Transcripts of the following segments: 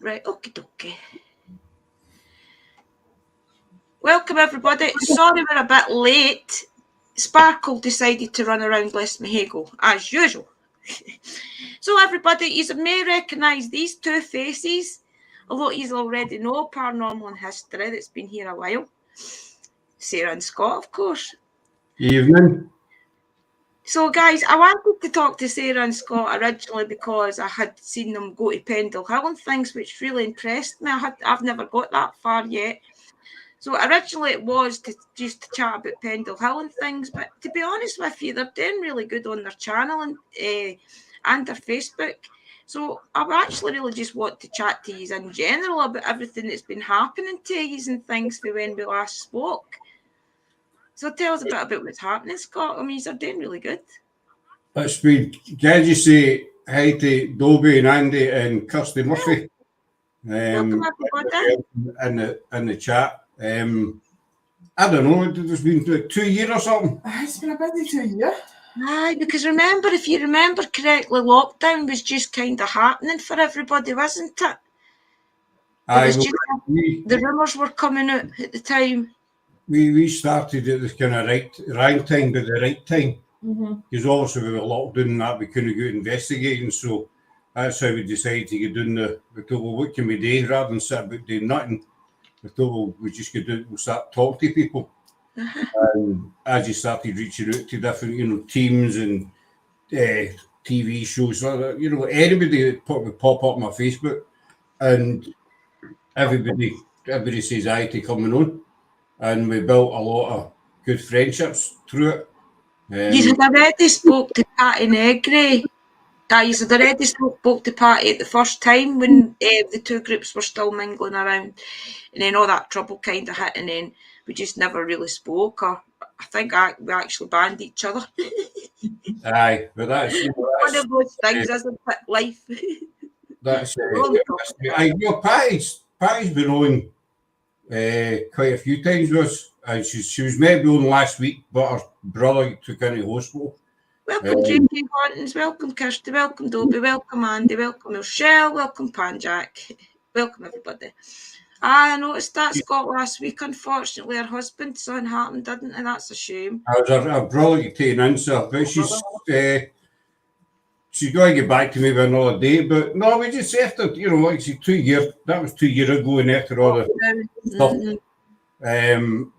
Right, okie dokie. Welcome everybody. Sorry we're a bit late. Sparkle decided to run around Lesmahago, as usual. So everybody, you may recognise these two faces. A lot of you already know Paranormal and History that's been here a while. Sarah and Scott, of course. Evening. So guys, I wanted to talk to Sarah and Scott originally because I had seen them go to Pendle Hill and things, which really impressed me. I've never got that far yet. So originally it was to just chat about Pendle Hill and things, but to be honest with you, they're doing really good on their channel and their Facebook. So I actually really just want to chat to you in general about everything that's been happening to you and things for when we last spoke. So tell us a bit about what's happening, Scott. I mean, you're doing really good. It's been good to say hi to Dobie and Andy and Kirsty Murphy. Welcome everybody. In the chat. I don't know, there's been 2 years or something. It's been a busy 2 years. Aye, because if you remember correctly, lockdown was just kind of happening for everybody, wasn't it? The rumours were coming out at the time. We started at the kind of right time, but the right time. Because obviously we were locked down and that we couldn't go investigating, so that's how we decided to get doing we thought, well, what can we do rather than sit about doing nothing? We thought, well, we just we'll start talking to people. And as you started reaching out to different, teams and TV shows, anybody would pop up on my Facebook, and everybody says aye to coming on, and we built a lot of good friendships through it. You had already spoke to Patty Negri. You had already spoke to Patty at the first time when the two groups were still mingling around, and then all that trouble kind of hit, and then we just never really spoke, or I think we actually banned each other. Aye, but that's one of those things, isn't it? Life. That's Patty's been on quite a few times with us, and she was maybe on last week, but her brother took into hospital. Welcome, J.K. Hortons, welcome, Kirsty, welcome, Dobie, welcome, Andy, welcome, Michelle, welcome, Panjack, welcome, everybody. I noticed that Scott last week. Unfortunately, her husband's son happened, didn't it? That's a shame. I was her brother taking in, sir, but she's going to get back to me by another day. But no, we just after, like 2 years, that was 2 years ago, and after all the stuff,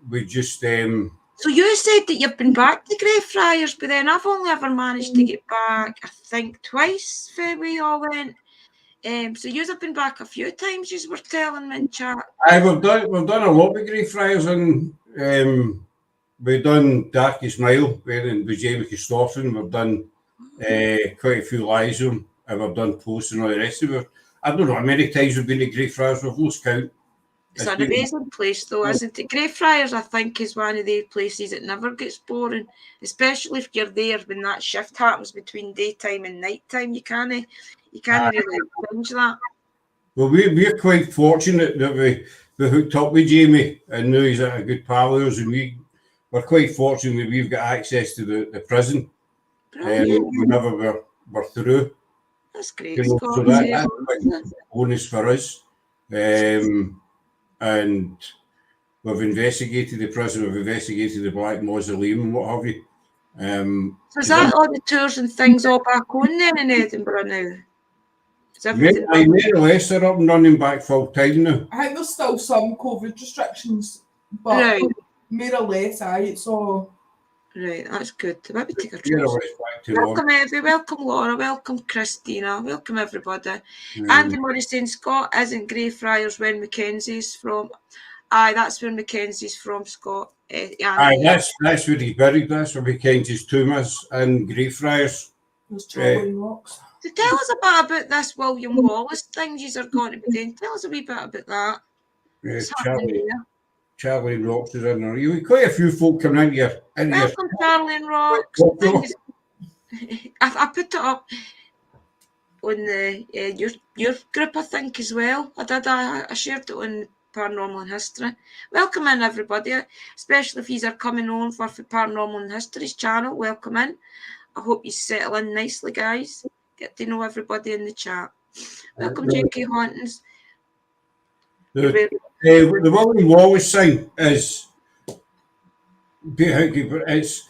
we just... So you said that you've been back to Greyfriars, but then I've only ever managed to get back, I think, twice before we all went. So you've been back a few times, you were telling me in chat. We've done a lot with Greyfriars, and we've done Darkest Mile with Jamie Christopherson. We've done quite a few lives of them, and we've done posts and all the rest of it. I don't know how many times we've been to Greyfriars, we've lost count. It's an amazing place though, isn't it? Greyfriars, I think, is one of the places that never gets boring, especially if you're there when that shift happens between daytime and nighttime. You can't really change that. Well, we're quite fortunate that we hooked up with Jamie, and now he's a good pal of ours, and we're quite fortunate that we've got access to the prison whenever we're through. That's great. So that's quite a bonus for us. And we've investigated the prison, we've investigated the Black Mausoleum and what have you. So is that all the tours and things all back on then in Edinburgh now? More or less are up and running back full time now. I think there's still some COVID restrictions, but more or less, it's all... Right, that's good. Maybe take a trip. Welcome Evie, welcome Laura, welcome Christina, welcome everybody. Andy Murray saying Scott isn't Greyfriars when Mackenzie's from. Aye, that's where Mackenzie's from, Scott. Aye, that's where he's buried. That's where Mackenzie's tomb is, in Greyfriars. There's Charlie Rocks. So tell us about this William Wallace thing you are going to be doing. Tell us a wee bit about that. Charlie and Rocks is in there. You quite a few folk coming in here. Welcome, Charlie and Rocks. I put it up on your group, I think, as well. I shared it on Paranormal and History. Welcome in, everybody, especially if you are coming on for Paranormal and History's channel. Welcome in. I hope you settle in nicely, guys. Get to know everybody in the chat. Welcome, J.K. Hauntons. The William Wallace thing is, it's,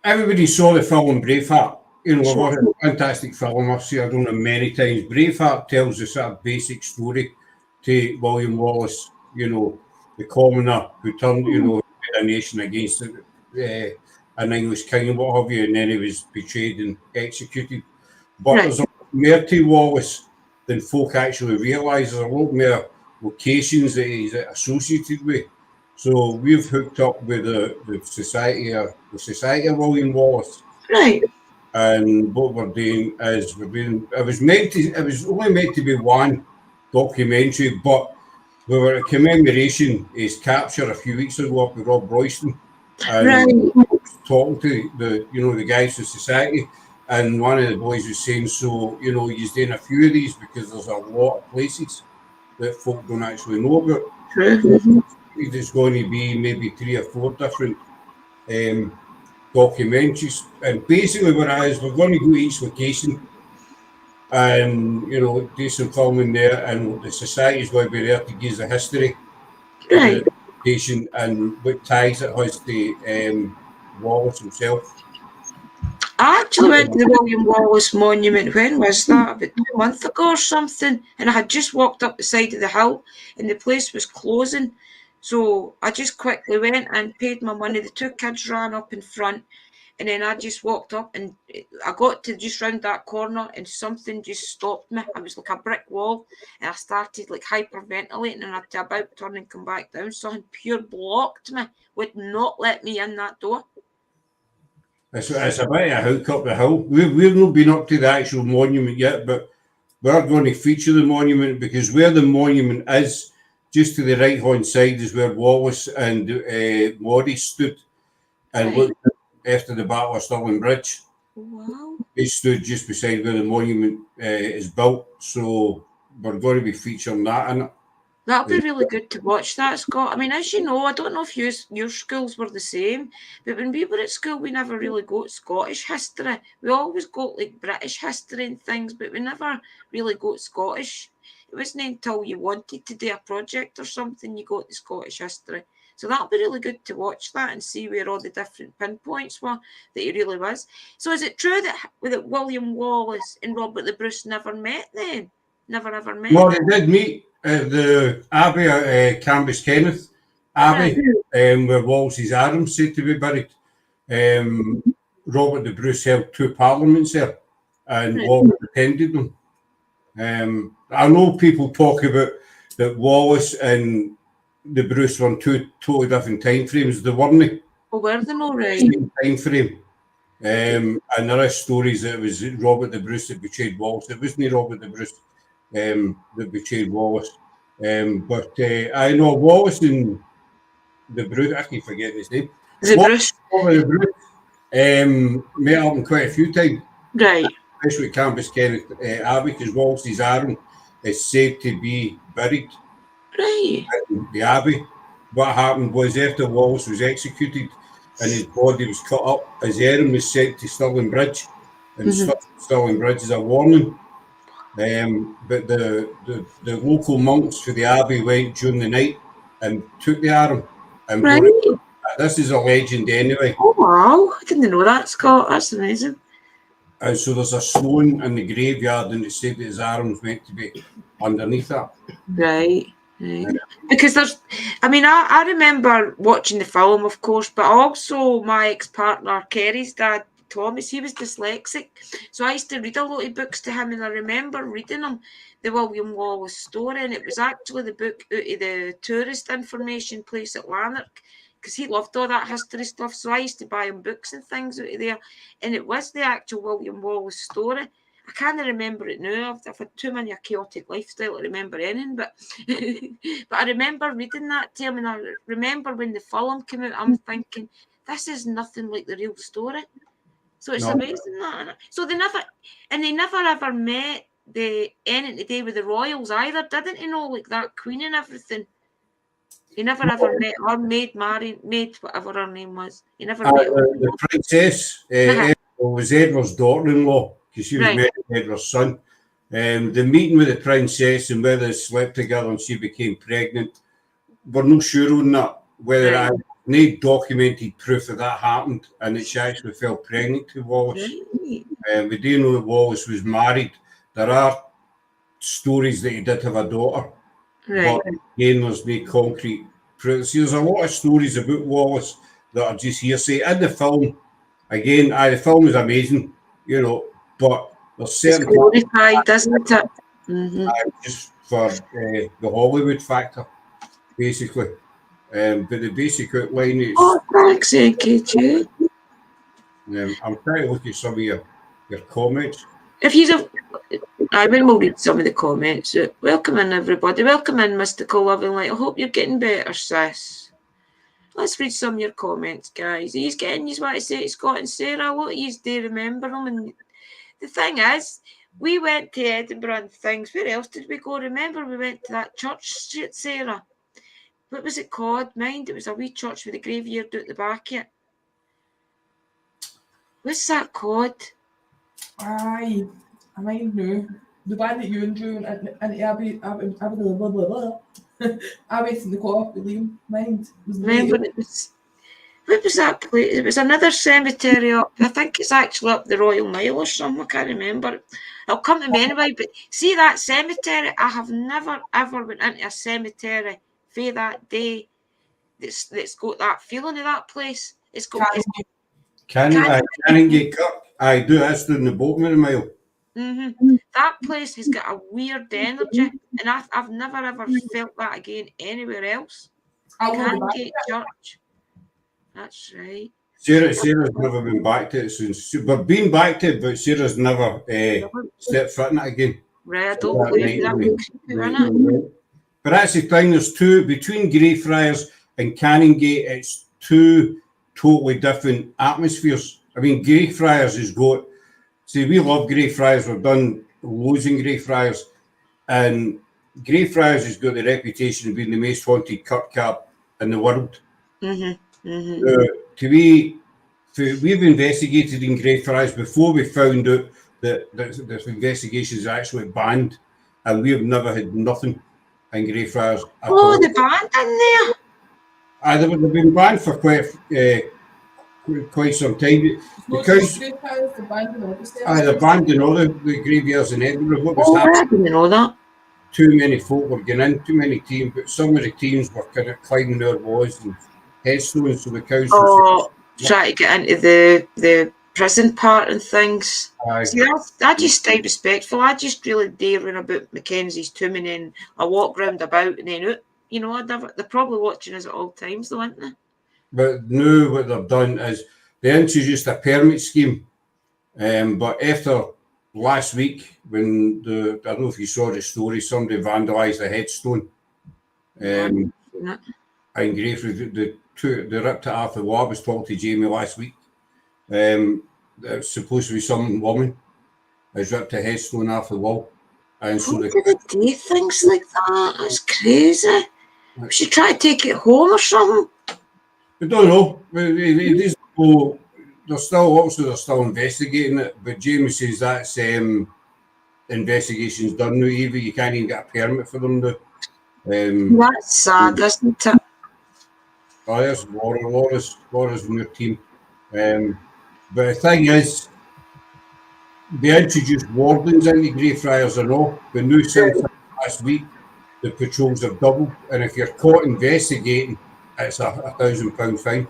everybody saw the film Braveheart. You know, what a fantastic film. I've seen it many times. Braveheart tells the sort of basic story to William Wallace, you know, the commoner who turned, you know, a nation against an English king and what have you, and then he was betrayed and executed. But there's a lot more to Wallace than folk actually realise. There's a lot more locations that he's associated with. So we've hooked up with the Society of William Wallace. Right. And what we're doing is it was only meant to be one documentary, but we were at a commemoration his capture a few weeks ago up with Rob Royston. And talking to the guys from Society, and one of the boys was saying, so, you know, he's doing a few of these because there's a lot of places that folk don't actually know about. There's going to be maybe 3 or 4 different documentaries, and basically what it is, we're going to go to each location and, you know, do some filming there, and the Society is going to be there to give the history of the location and what ties it has to Wallace himself. I actually went to the William Wallace Monument, when was that? About 2 months ago or something, and I had just walked up the side of the hill and the place was closing. So I just quickly went and paid my money. The 2 kids ran up in front, and then I just walked up and I got to just round that corner and something just stopped me. It was like a brick wall, and I started like hyperventilating, and I had to about turn and come back down. Something pure blocked me, would not let me in that door. It's a bit of a hook up the hill. We've not been up to the actual monument yet, but we're going to feature the monument, because where the monument is, just to the right-hand side, is where Wallace and Maury stood and looked after the Battle of Stirling Bridge. Wow. They stood just beside where the monument is built, so we're going to be featuring that in it. That'll be really good to watch that, Scott. I mean, as you know, I don't know if your schools were the same, but when we were at school, we never really got Scottish history. We always got like British history and things, but we never really got Scottish. It wasn't until you wanted to do a project or something you got the Scottish history. So that'll be really good to watch that and see where all the different pinpoints were that he really was. So is it true that William Wallace and Robert the Bruce never met then? Never ever met? No, they did meet at the Abbey at Cambus Kenneth Abbey, where Wallace's arms said to be buried. Robert the Bruce held 2 parliaments there, and Wallace attended them. I know people talk about that Wallace and the Bruce were on 2 totally different time frames. They weren't. Oh, were they not right? Same time frame. And there are stories that it was Robert the Bruce that betrayed Wallace. It wasn't Robert the Bruce that betrayed Wallace. But I know Wallace and the Bruce, I keep forgetting his name. Bruce? Robert the Bruce met up quite a few times. Right. Especially at Cambus Kenneth Abbey, because Wallace's arm is said to be buried in the Abbey. What happened was, after Wallace was executed and his body was cut up, his arm was sent to Stirling Bridge, and Stirling Bridge is a warning. But the local monks for the Abbey went during the night and took the arm and brought it. This is a legend anyway. Oh wow, I didn't know that, Scott. That's amazing. And so there's a stone in the graveyard, and it said that his arm's meant to be underneath that. Right. Because there's, I mean, I remember watching the film, of course, but also my ex-partner Kerry's dad, Thomas, he was dyslexic, so I used to read a lot of books to him, and I remember reading him the William Wallace story, and it was actually the book out of the tourist information place at Lanark, because he loved all that history stuff, so I used to buy him books and things out of there, and it was the actual William Wallace story. I can't remember it now. I've had too many a chaotic lifestyle to remember anything, but but I remember reading that to him, and I remember when the film came out, I'm thinking, this is nothing like the real story. So it's amazing that. So they never ever met anything to do with the royals either, didn't he? Know, like that queen and everything. He never ever met her maid, whatever her name was. He never met her. The princess was Edward's daughter-in-law, because she was married to Edward's son. The meeting with the princess and whether they slept together and she became pregnant, we're not sure on that. Whether I need documented proof that that happened and that she actually fell pregnant to Wallace. Right. We do know that Wallace was married. There are stories that he did have a daughter, Right. but again, there's no concrete proof. See, there's a lot of stories about Wallace that are just hearsay. In the film, again, the film is amazing, you know, but there's It's certain glorified, doesn't it? Mm-hmm. just for the Hollywood factor, basically. But the basic outline is, Oh, thanks, AKG. I'm trying to look at some of your comments. If you have, I will read some of the comments. Welcome in, everybody. Welcome in, Mystical Loving Light. I hope you're getting better, sis. Let's read some of your comments, guys. He's getting, you want to say to Scott and Sarah, a lot of you do remember them. And the thing is, we went to Edinburgh and things. Where else did we go? Remember, we went to that church, Sarah. What was it called? Mind, it was a wee church with a graveyard out the back of it. What's that called? Aye, I mind now. The one that you and Drew and Abby blah, blah, blah. Abby in the co-op with Liam. Mind. Remember, it was. What was that place? It was another cemetery up. I think it's actually up the Royal Mile or something. I can't remember. It'll come to me anyway. But see that cemetery? I have never ever went into a cemetery for that day. That's got that feeling of that place. It's got. Canongate Kirk. I do. That's doing the Boatman a mile. Mm-hmm. That place has got a weird energy, and I've never ever felt that again anywhere else. Canongate Church. That's right. Sarah's never been back to it since. We've been back to it, but Sarah's never stepped foot in it again. Right, I don't believe that. But that's the thing. There's two between Greyfriars and Canongate. It's two totally different atmospheres. I mean, Greyfriars has got. See, we love Greyfriars. We've done loads in Greyfriars, and Greyfriars has got the reputation of being the most haunted kirk cab in the world. Mm-hmm. Mm-hmm. We've investigated in Greyfriars before we found out that this investigation is actually banned, and we have never had nothing in Greyfriars at all. The banned in there? They've been banned for quite some time because they're banned in all the graveyards in Edinburgh. What was happening? I didn't know that. Too many folk were getting in, too many teams, but some of the teams were kind of climbing their walls and headstones, so the council try to get into the prison part and things. See, I just stay respectful. I just really daring about Mackenzie's tomb, and then I walk round about and then out. You know, they're probably watching us at all times, though, aren't they? But now what they've done is they introduced a permit scheme. But after last week, when I don't know if you saw the story, somebody vandalised a headstone. In Greyfriars, they ripped it off the wall. I was talking to Jamie last week. It's supposed to be some woman has ripped a headstone off the wall. And so they do things like that? That's crazy. We should try to take it home or something. I don't know. They're still investigating it. But Jamie says that's investigation's done now. Even you can't even get a permit for them now. That's sad, isn't it? Oh, there's Laura's in your team. But the thing is, they introduced wardens into Greyfriars and all. But now since last week, the patrols have doubled. And if you're caught investigating, it's a £1,000 fine.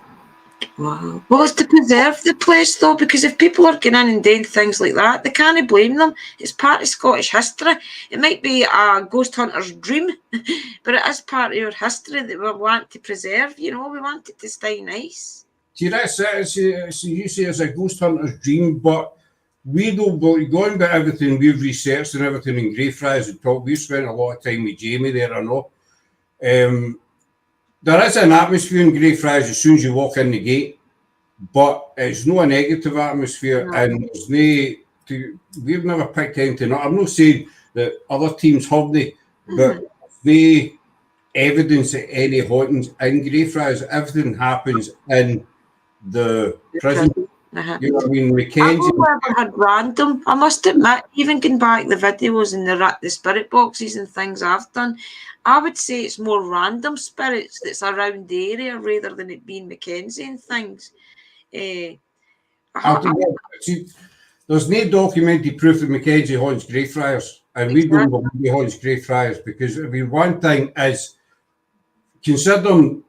Wow. Well, it's to preserve the place, though, because if people are going in and doing things like that, they can't blame them. It's part of Scottish history. It might be a ghost hunter's dream, but it is part of our history that we want to preserve. You know, we want it to stay nice. See, that's it. You say it's a ghost hunter's dream, but we don't going by everything we've researched and everything in Greyfriars and talk. We've spent a lot of time with Jamie there, I know. There is an atmosphere in Greyfriars as soon as you walk in the gate, but it's not a negative atmosphere, and there's we've never picked anything up. I'm not saying that other teams have but there's no evidence of any hauntings in Greyfriars. Everything happens in the prison. You know what I mean? I've Mackenzie. never had random. I must admit, even going back the videos and the spirit boxes and things I've done, I would say it's more random spirits that's around the area rather than it being Mackenzie and things. See, there's no documented proof that Mackenzie haunts Greyfriars, and we don't believe he haunts Greyfriars because, I mean, one thing is, considering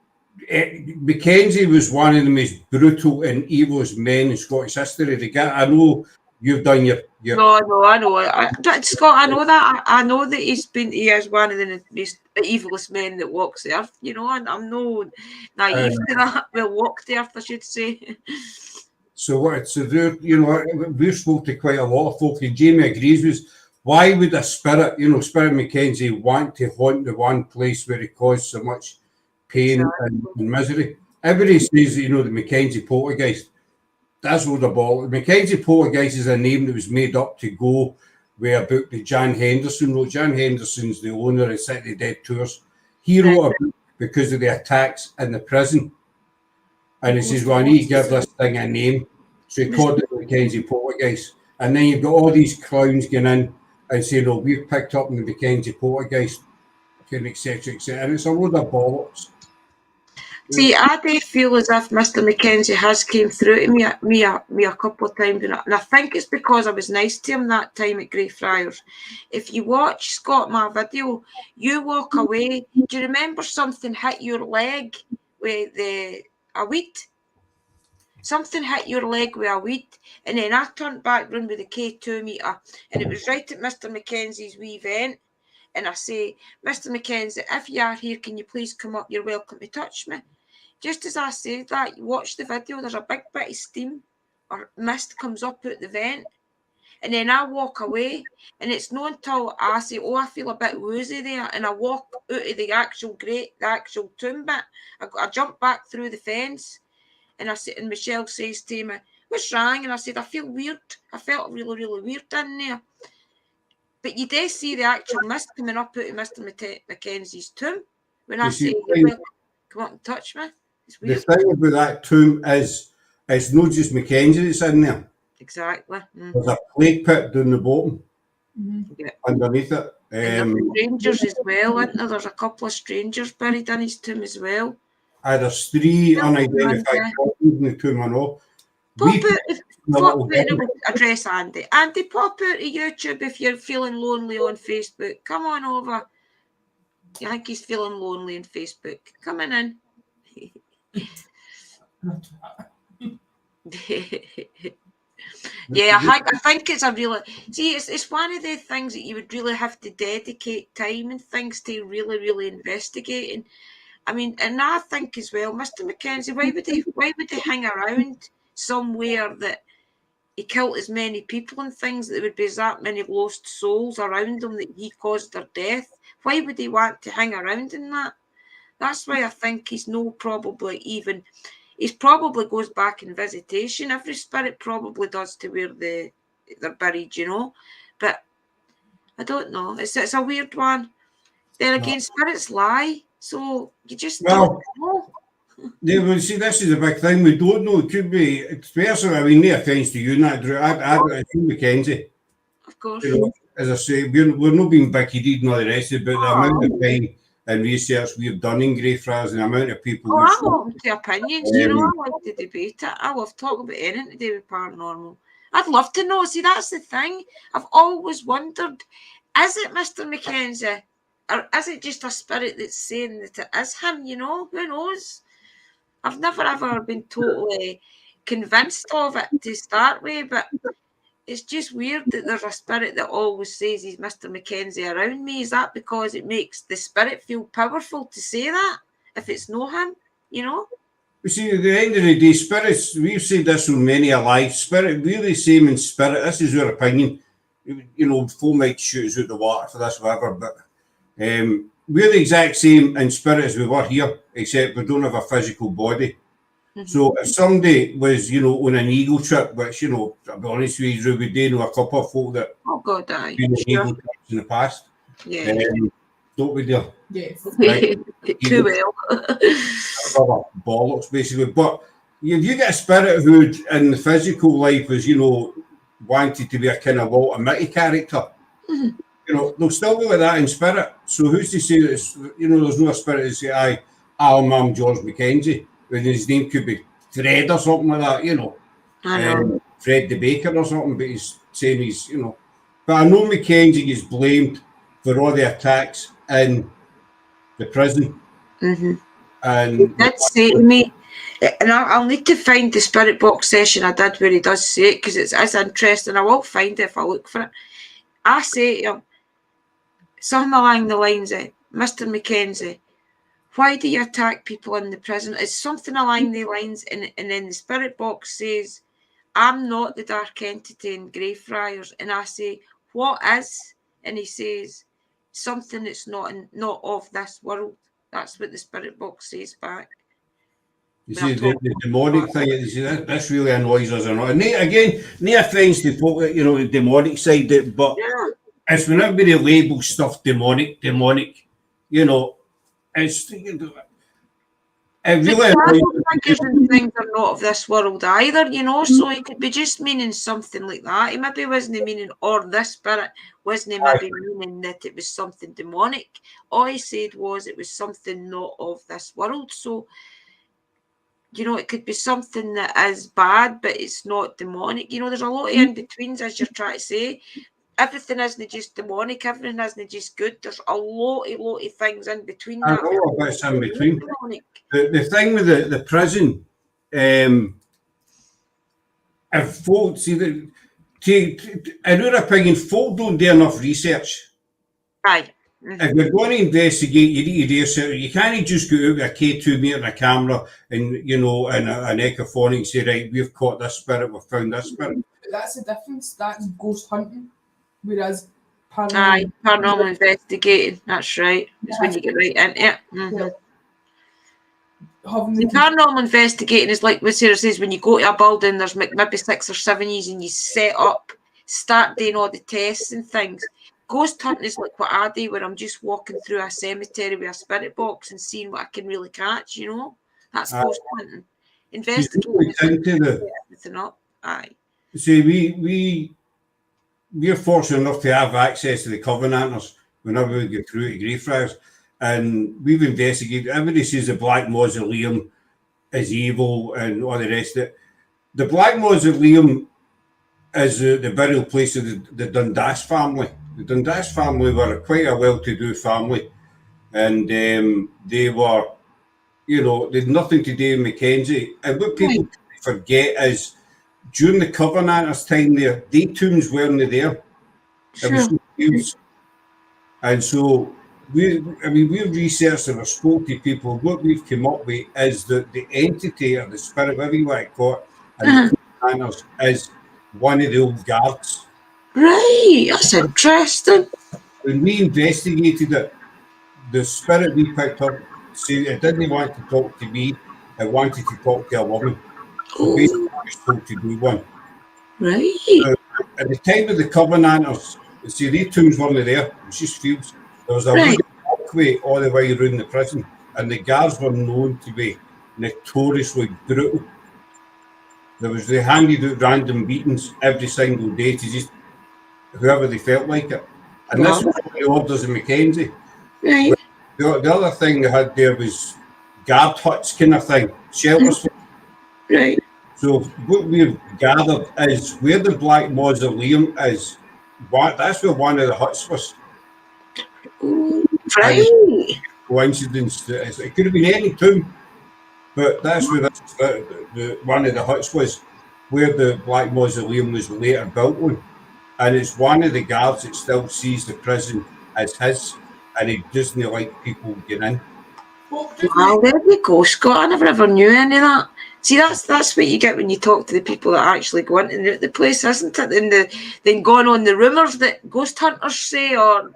Mackenzie was one of the most brutal and evilest men in Scottish history. I know you've done your No, I know. Scott, I know that. I know that he is one of the most evilest men that walks the earth, you know, and I'm no naive to that. Well, walk the earth, I should say. So there, you know, we've spoke to quite a lot of folk, and Jamie agrees with us. Why would a spirit, you know, Spirit Mackenzie want to haunt the one place where he caused so much pain and misery? Everybody says, you know, the Mackenzie poltergeist. That's what the ball. The Mackenzie poltergeist is a name that was made up to go with a book that Jan Henderson wrote. Jan Henderson's the owner of City Dead Tours. He wrote a book because of the attacks in the prison. And he says, well, I need to give this thing a name. So he called it the Mackenzie poltergeist. And then you've got all these clowns going in and saying, oh, we've picked up on the Mackenzie poltergeist, etc., etc. And it's a load of bollocks. See, I do feel as if Mr. Mackenzie has came through to me a couple of times, and I think it's because I was nice to him that time at Greyfriars. If you watch Scott my video, you walk away. Do you remember something hit your leg with a weed? Something hit your leg with a weed, and then I turned back round with the K2 meter, and it was right at Mr. Mackenzie's wee vent. And I say, Mr. Mackenzie, if you are here, can you please come up? You're welcome to touch me. Just as I said that, you watch the video, there's a big bit of steam or mist comes up out the vent. And then I walk away, and it's not until I say, oh, I feel a bit woozy there, and I walk out of the actual tomb bit. I jump back through the fence, and and Michelle says to me, what's wrong? And I said, I feel weird. I felt really, really weird in there. But you do see the actual mist coming up out of Mr. Mackenzie's tomb when I say, come up and touch me. It's weird. The thing about that tomb is, it's not just Mackenzie that's in there. Exactly. There's a plague pit down the bottom, underneath it. And there's strangers as well, isn't there? There's a couple of strangers buried in his tomb as well. There's 3 unidentified bodies in the tomb, I know. Pop out address Andy. Andy, pop out to YouTube if you're feeling lonely on Facebook. Come on over. I think he's feeling lonely on Facebook. Coming in. Yeah, I think it's a really... See, it's one of the things that you would really have to dedicate time and things to really, really investigating. I mean, and I think as well, Mr. Mackenzie, why would he hang around somewhere that he killed as many people and things, that there would be that many lost souls around him that he caused their death? Why would he want to hang around in that? That's why I think he's probably goes back in visitation. Every spirit probably does to where they're buried, you know. But I don't know. It's a weird one. Then again, spirits lie, so you just don't know. Yeah, well, see, this is a big thing. We don't know. It could be, especially, I mean, no offence to you, and that, Drew. I feel Mackenzie. Of course. You know, as I say, we're not being Vicky and all the rest of it, but the amount of time and research we've done in Greyfriars and the amount of people... I'm open to opinions, you know. I like to debate it. I love talking about anything to do with paranormal. I'd love to know. See, that's the thing. I've always wondered, is it Mr. Mackenzie? Or is it just a spirit that's saying that it is him, you know? Who knows? I've never ever been totally convinced of it to start with, but it's just weird that there's a spirit that always says he's Mr. Mackenzie around me. Is that because it makes the spirit feel powerful to say that if it's not him, you know? You see, at the end of the day, spirits, we've said this on many a live, spirit, we're the same in spirit. This is our opinion. You know, folk might shoot us out the water for this, whatever, but we're the exact same in spirit as we were here, except we don't have a physical body. So if somebody was, you know, on an eagle trip, which, you know, to be honest with you, we do know a couple of folk that been on eagle trips in the past. Yeah. Don't we, dear? Yes. Right. Too well. Bollocks, basically. But if you get a spirit who in the physical life was, you know, wanted to be a kind of Walter Mitty character, Mhm. you know, they'll still be like that in spirit. So who's to say that it's, you know, there's no spirit to say, aye, I'm George Mackenzie, when his name could be Fred or something like that, you know. I know. Fred the Baker or something, but he's saying he's, you know. But I know Mackenzie is blamed for all the attacks in the prison. Mm-hmm. And Did say to me, and I'll need to find the spirit box session I did where he does say it, because it's interesting. I will find it if I look for it. I say to him something along the lines of, Mr. Mackenzie, why do you attack people in the prison? It's something along the lines, and then the spirit box says, I'm not the dark entity in Greyfriars. And I say, what is? And he says, something that's not of this world. That's what the spirit box says back. you see, the demonic thing, you see, this really annoys us or not. And again, no offence to folk, you know, the demonic side, but Yeah. it's when everybody labels stuff demonic, you know, it's, you know, it really annoys Figures and things are not of this world either, you know, so he could be just meaning something like that. He maybe wasn't meaning, or this spirit wasn't maybe meaning that it was something demonic. All he said was it was something not of this world. So, you know, it could be something that is bad, but it's not demonic. You know, there's a lot of in-betweens, as you're trying to say. Everything isn't just demonic, everything isn't just good. There's a lot of things in between I that. know about in between. Demonic. The thing with the prison, if folk see that, in our opinion, folk don't do enough research. Aye. If you're going to investigate, you need to do so. You can't just go out with a K2 meter and a camera and, you know, and an echophonic and say, right, we've caught this spirit, we've found this spirit. That's the difference. That's ghost hunting. Whereas Paranormal investigating, that's right. It's when you get right into it. Yeah. The paranormal investigating is like what Sarah says, when you go to a building, there's maybe 6 or 7 years and you start doing all the tests and things. Ghost hunting is like what I do, where I'm just walking through a cemetery with a spirit box and seeing what I can really catch, you know? That's ghost hunting. Investigating is like everything up. Aye. See, we're fortunate enough to have access to the Covenanters whenever we get through to Greyfriars, and we've investigated. Everybody says the Black Mausoleum is evil and all the rest of it. The Black Mausoleum is the burial place of the Dundas family. The Dundas family were quite a well-to-do family, and they were, you know, they had nothing to do with Mackenzie. And what people forget is, during the Covenanters' time there, day tombs weren't there. It was fields. And so we've researched and spoke to people. What we've come up with is that the entity or the spirit, whatever you want to call it, and the Covenanters is one of the old guards. Right, that's interesting. When we investigated it, the spirit we picked up said it didn't want to talk to me, it wanted to talk to a woman. So basically, I was told to do one. Right. At the time of the Covenanters, see, the tombs weren't there, it was just fields. There was a wooden walkway all the way around the prison, and the guards were known to be notoriously brutal. They handed out random beatings every single day to just whoever they felt like it. And this was the orders of Mackenzie. Right. The other thing they had there was guard huts kind of thing, shelters. Right. So what we've gathered is where the Black Mausoleum is, that's where one of the huts was. Right. Coincidence, it could have been any tomb, but that's where one of the huts was, where the Black Mausoleum was later built on. And it's one of the guards that still sees the prison as his, and he doesn't like people getting in. Wow, there we go, Scott. I never ever knew any of that. See, that's what you get when you talk to the people that actually go into the place, isn't it? And then going on the rumours that ghost hunters say, or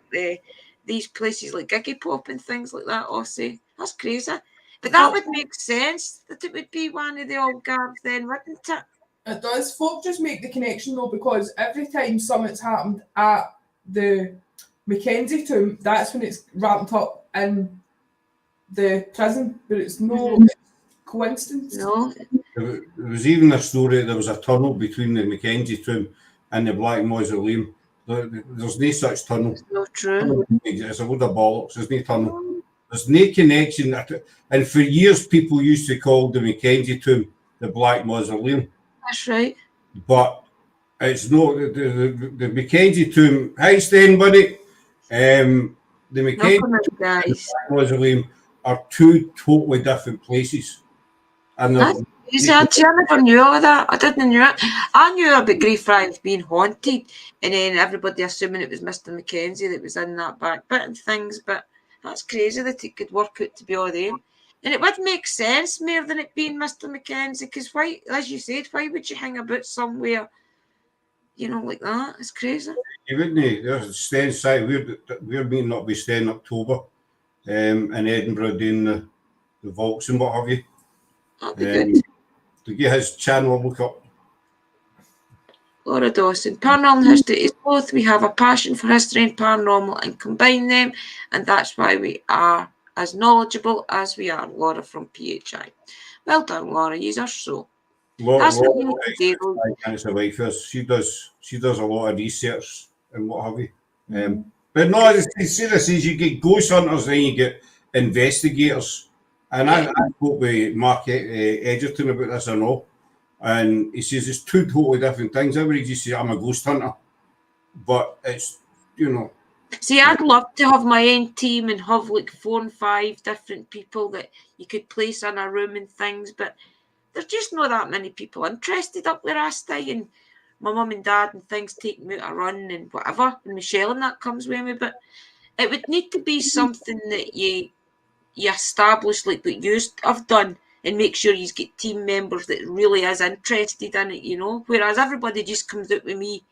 these places like Giggy Pop and things like that all say. That's crazy. But that would make sense that it would be one of the old guards then, wouldn't it? It does. Folk just make the connection though, because every time something's happened at the Mackenzie tomb, that's when it's ramped up in the prison, but it's no coincidence. No. There was even a story, there was a tunnel between the Mackenzie tomb and the Black Mausoleum. There's no such tunnel. It's not true. It's a load of bollocks. There's no tunnel. There's no connection. And for years, people used to call the Mackenzie tomb the Black Mausoleum. That's right. But it's not the Mackenzie tomb. Hi, Stan, buddy. The Mackenzie tomb and the Black Mausoleum are two totally different places. And you see, I never knew all of that. I didn't know it. I knew about Greyfriars being haunted, and then everybody assuming it was Mr. Mackenzie that was in that back bit and things. But that's crazy that it could work out to be all them. And it would make sense more than it being Mr. Mackenzie, because why, as you said, why would you hang about somewhere, like that? It's crazy. You wouldn't. There's staying side. We're meeting up with staying October, in Edinburgh doing the vaults and what have you. That'd be good. To get his channel look up. Laura Dawson, paranormal history is both. We have a passion for history and paranormal and combine them, and that's why we are as knowledgeable as we are. Laura from PHI. Well done, Laura. You are so. Laura, what you need to do. She does a lot of research and what have you. But no, it's serious. You get ghost hunters, then you get investigators. And I spoke with Mark Edgerton about this, I know, and he says it's two totally different things. Everybody just says I'm a ghost hunter, but it's, See, I'd love to have my own team and have like 4 and 5 different people that you could place in a room and things, but there's just not that many people interested up where I stay, and my mum and dad and things take me out a run and whatever, and Michelle and that comes with me, but it would need to be something that you establish like what you have done and make sure you get team members that really is interested in it, whereas everybody just comes out with me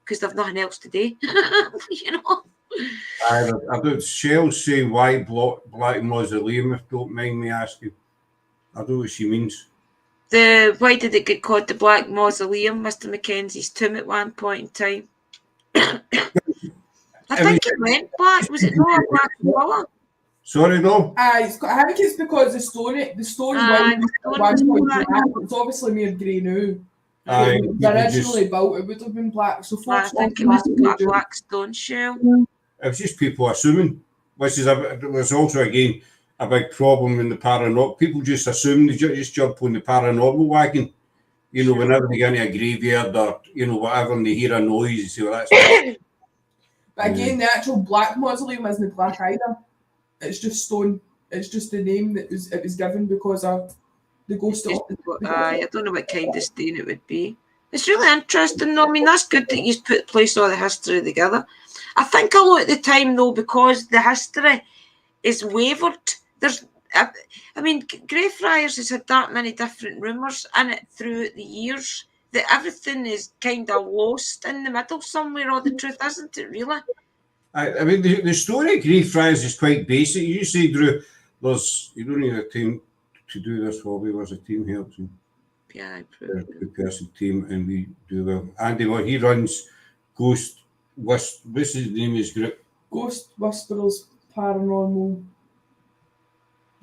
because they've nothing else to do. I don't. Shell say why Black Mausoleum, if you don't mind me asking. I don't know what she means. Why did it get called the Black Mausoleum, Mr. Mackenzie's tomb at one point in time? I think it went black. Was it not a black colour? Sorry, no. I think it's because the stone it's obviously made grey now. Originally built, it would have been black. So I think it was a black stone shell. It was just people assuming, which is there's also again a big problem in the paranormal. People just assume they just jump on the paranormal wagon. Whenever they get into a graveyard or whatever, and they hear a noise, you say, "Well, that's." But again, the actual Black Mausoleum isn't black either. It's just stone. It's just the name that it was given because of the ghost of. I don't know what kind of stone it would be. It's really interesting, though. I mean, that's good that you place all the history together. I think a lot of the time, though, because the history is wavered. Greyfriars has had that many different rumours in it throughout the years that everything is kind of lost in the middle somewhere, or the truth isn't it, really? I mean, the story of Greyfriars is quite basic. You say, Drew, you don't need a team to do this hobby. There's a team helps you. Yeah, a two-person team, and we do well. Andy, he runs Ghost. What's his name? His group? Ghost Whisperers Paranormal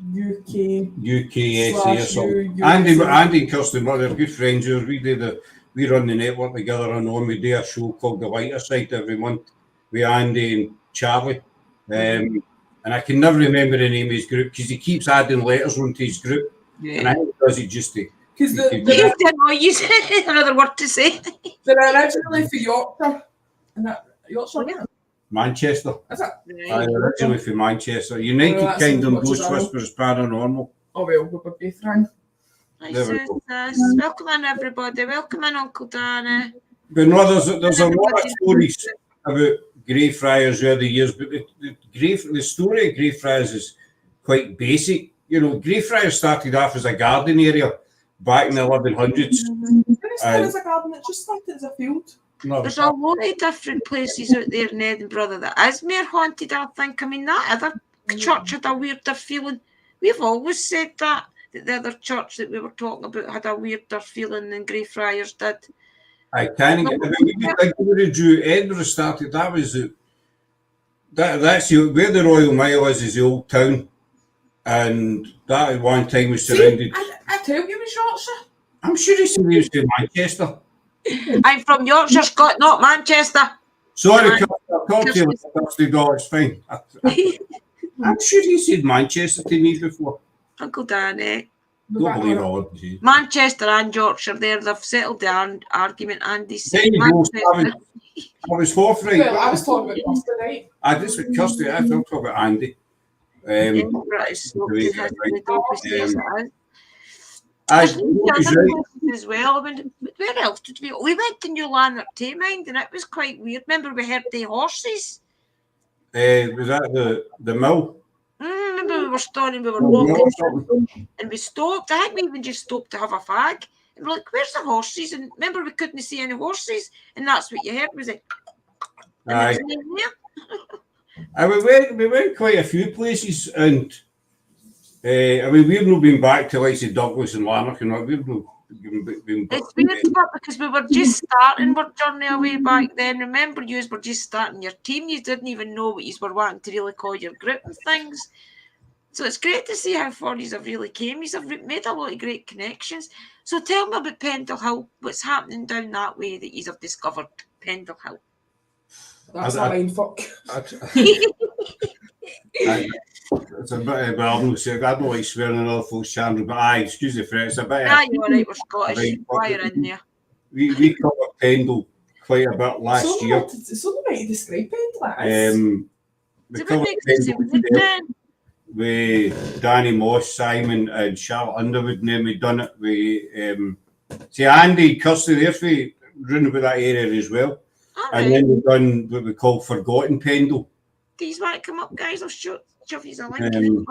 UK SA. Andy and Kirsten, they're good friends. We run the network together, and we do a show called The Lighter Side every month with Andy and Charlie. And I can never remember the name of his group because he keeps adding letters onto his group. Yeah. And I think he does it just to. Because another word to say. They're originally for Yorkshire. And that Yorkshire? Yeah. Manchester. Is it? Right. Originally for Manchester. United Kingdom Ghost Whisperers Paranormal. Oh, well, we're both wrong. Welcome in, everybody. Welcome in, Uncle Danny. But no, there's a lot of stories about Greyfriars over the years, but the story of Greyfriars is quite basic. Greyfriars started off as a garden area back in the 1100s. It started as a garden, it just started as a field. No, there's a lot of different places out there in Edinburgh that is more haunted, I think. I mean, that other church had a weirder feeling. We've always said that the other church that we were talking about had a weirder feeling than Greyfriars did. I can't get. When you think about it, Edinburgh started. That was that's where the Royal Mile is the old town, and that at one time was surrounded. I tell you, it was Yorkshire. I'm sure he said he was from Manchester. I'm from Yorkshire, Scott, not Manchester. Sorry, Man- I'll talk to you $30, it's fine. I'm sure he said Manchester to me before. Uncle Dan, Don't believe all of it. Manchester and Yorkshire there, they've settled the argument. Andy said There you go, Manchester. I was forthright. Well, I was talking about Buster, right? I just with Kirsty, I talked about Andy. Edinburgh is sloped in history, obviously, as it is. I There's was other right. places as well. I mean, where else did we went to New Lanark Tamine, and it was quite weird. Remember we heard the horses? Was that the mill? Remember we were stalling, we were Mill or walking, something? and we stopped. I think we even just stopped to have a fag. And we're like, where's the horses? And remember we couldn't see any horses, and that's what you heard, was it? Aye. We went quite a few places, and I mean we've not been back to like say Douglas and Lanark, and we've not been back. It's weird because we were just starting our journey away back then. Remember, you were just starting your team. You didn't even know what you were wanting to really call your group and things. So it's great to see how far you have really came. You have made a lot of great connections. So tell me about Pendle Hill. What's happening down that way that you have discovered Pendle Hill? That's a mind fuck. It's a bit of balance. I don't like swearing in other folks' channels, but aye, excuse the French, it's a bit. Ah, you're right, we're Scottish. Why you're in there? We covered Pendle quite a bit last year. So the way to describe Pendle as. We covered Pendle with Danny Moss, Simon, and Charlotte Underwood, and then we done it with see Andy Kirsty there for running about that area as well. And then we've done what we call Forgotten Pendle. These might come up, guys. I'll shove you a link.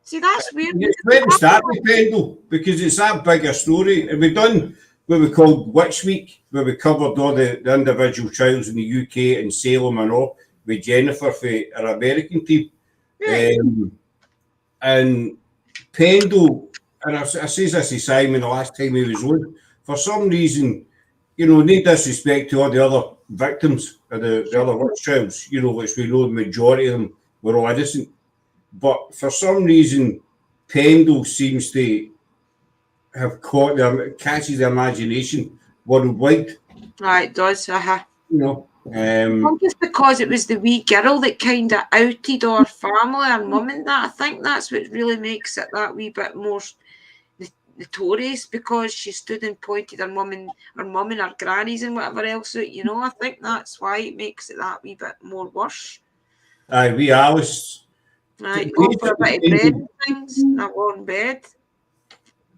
See, that's weird. It's where we start with Pendle because it's that bigger story. And we've done what we called Witch Week, where we covered all the individual trials in the UK and Salem and all with Jennifer for our American team. Right. And Pendle, and I says this to Simon the last time he was on, for some reason, you know, no disrespect to all the other victims of the other witch trials, you know, which we know the majority of them were all innocent. But for some reason, Pendle seems to have catches the imagination worldwide. Right, it does. You know, I think it's because it was the wee girl that kind of outed our family and mum and that. I think that's what really makes it that wee bit more notorious, because she stood and pointed her mum and her grannies and whatever else out, you know. I think that's why it makes it that wee bit more worse. Aye, we Alice. Right, go for a bit of bread and things, and a warm bed.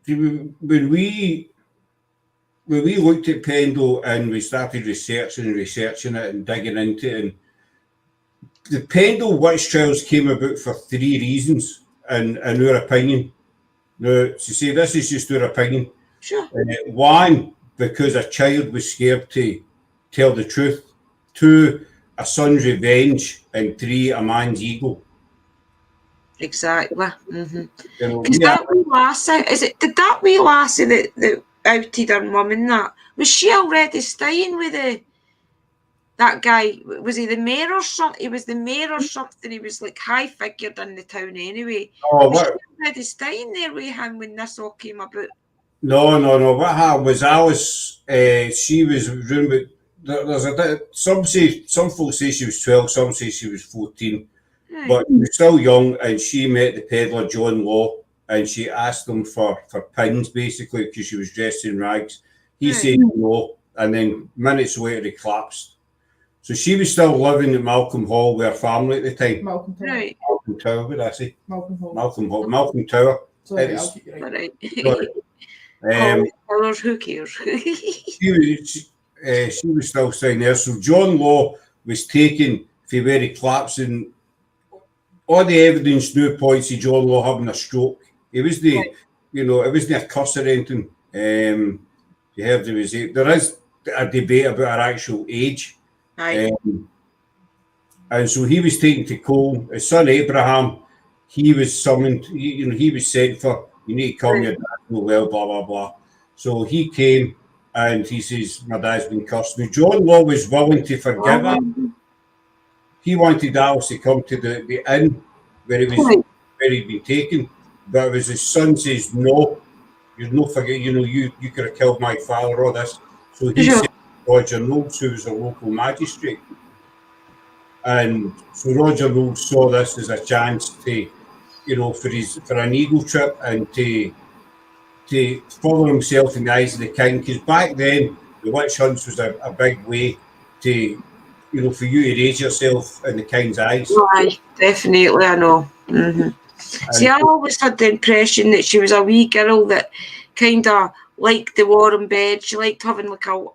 When we looked at Pendle and we started researching it and digging into it, and the Pendle witch trials came about for three reasons, in our opinion. Now, to say this is just our opinion. Sure. One, because a child was scared to tell the truth. Two, a son's revenge. And three, a man's ego. Exactly. Mm-hmm. You know, Because that wee lassie, did that wee lassie that outed her mum and that, was she already staying with that guy? Was he the mayor or something? He was the mayor or something. He was like high figured in the town anyway. Was she already staying there with him when this all came about? No. What happened was Alice, she was room. Some folks say she was 12, some say she was 14. Right. But she was still young, and she met the peddler John Law, and she asked him for pins basically because she was dressed in rags. He said no, and then minutes later he collapsed. So she was still living at Malcolm Hall with her family at the time. Malcolm Tower. Right. Malcolm Tower, what did I say? Malcolm Hall. Malcolm Hall. Malcolm Tower. Sorry, I'll keep you right. Right. Who cares? She was still staying there. So John Law was taken for where he collapsed, and all the evidence now points to John Law having a stroke. It was it wasn't a curse or anything. You heard there is a debate about her actual age. Right. And so he was taken to Cole. His son Abraham, he was summoned. He was sent for. You need to come your dad. Well, blah blah blah. So he came and he says, "My dad's been cursed." Now John Law was willing to forgive him. He wanted Alice to come to the inn where he'd been taken, but it was his son says no. you're no forget, you could have killed my father or this. So he said Roger Knowles, who was a local magistrate. And so Roger Knowles saw this as a chance to, for an ego trip and to follow himself in the eyes of the king. Because back then, the witch hunts was a big way to, for you to raise yourself in the king's eyes. Aye, definitely, I know. Mm-hmm. See, I always had the impression that she was a wee girl that kind of liked the warm bed. She liked having like a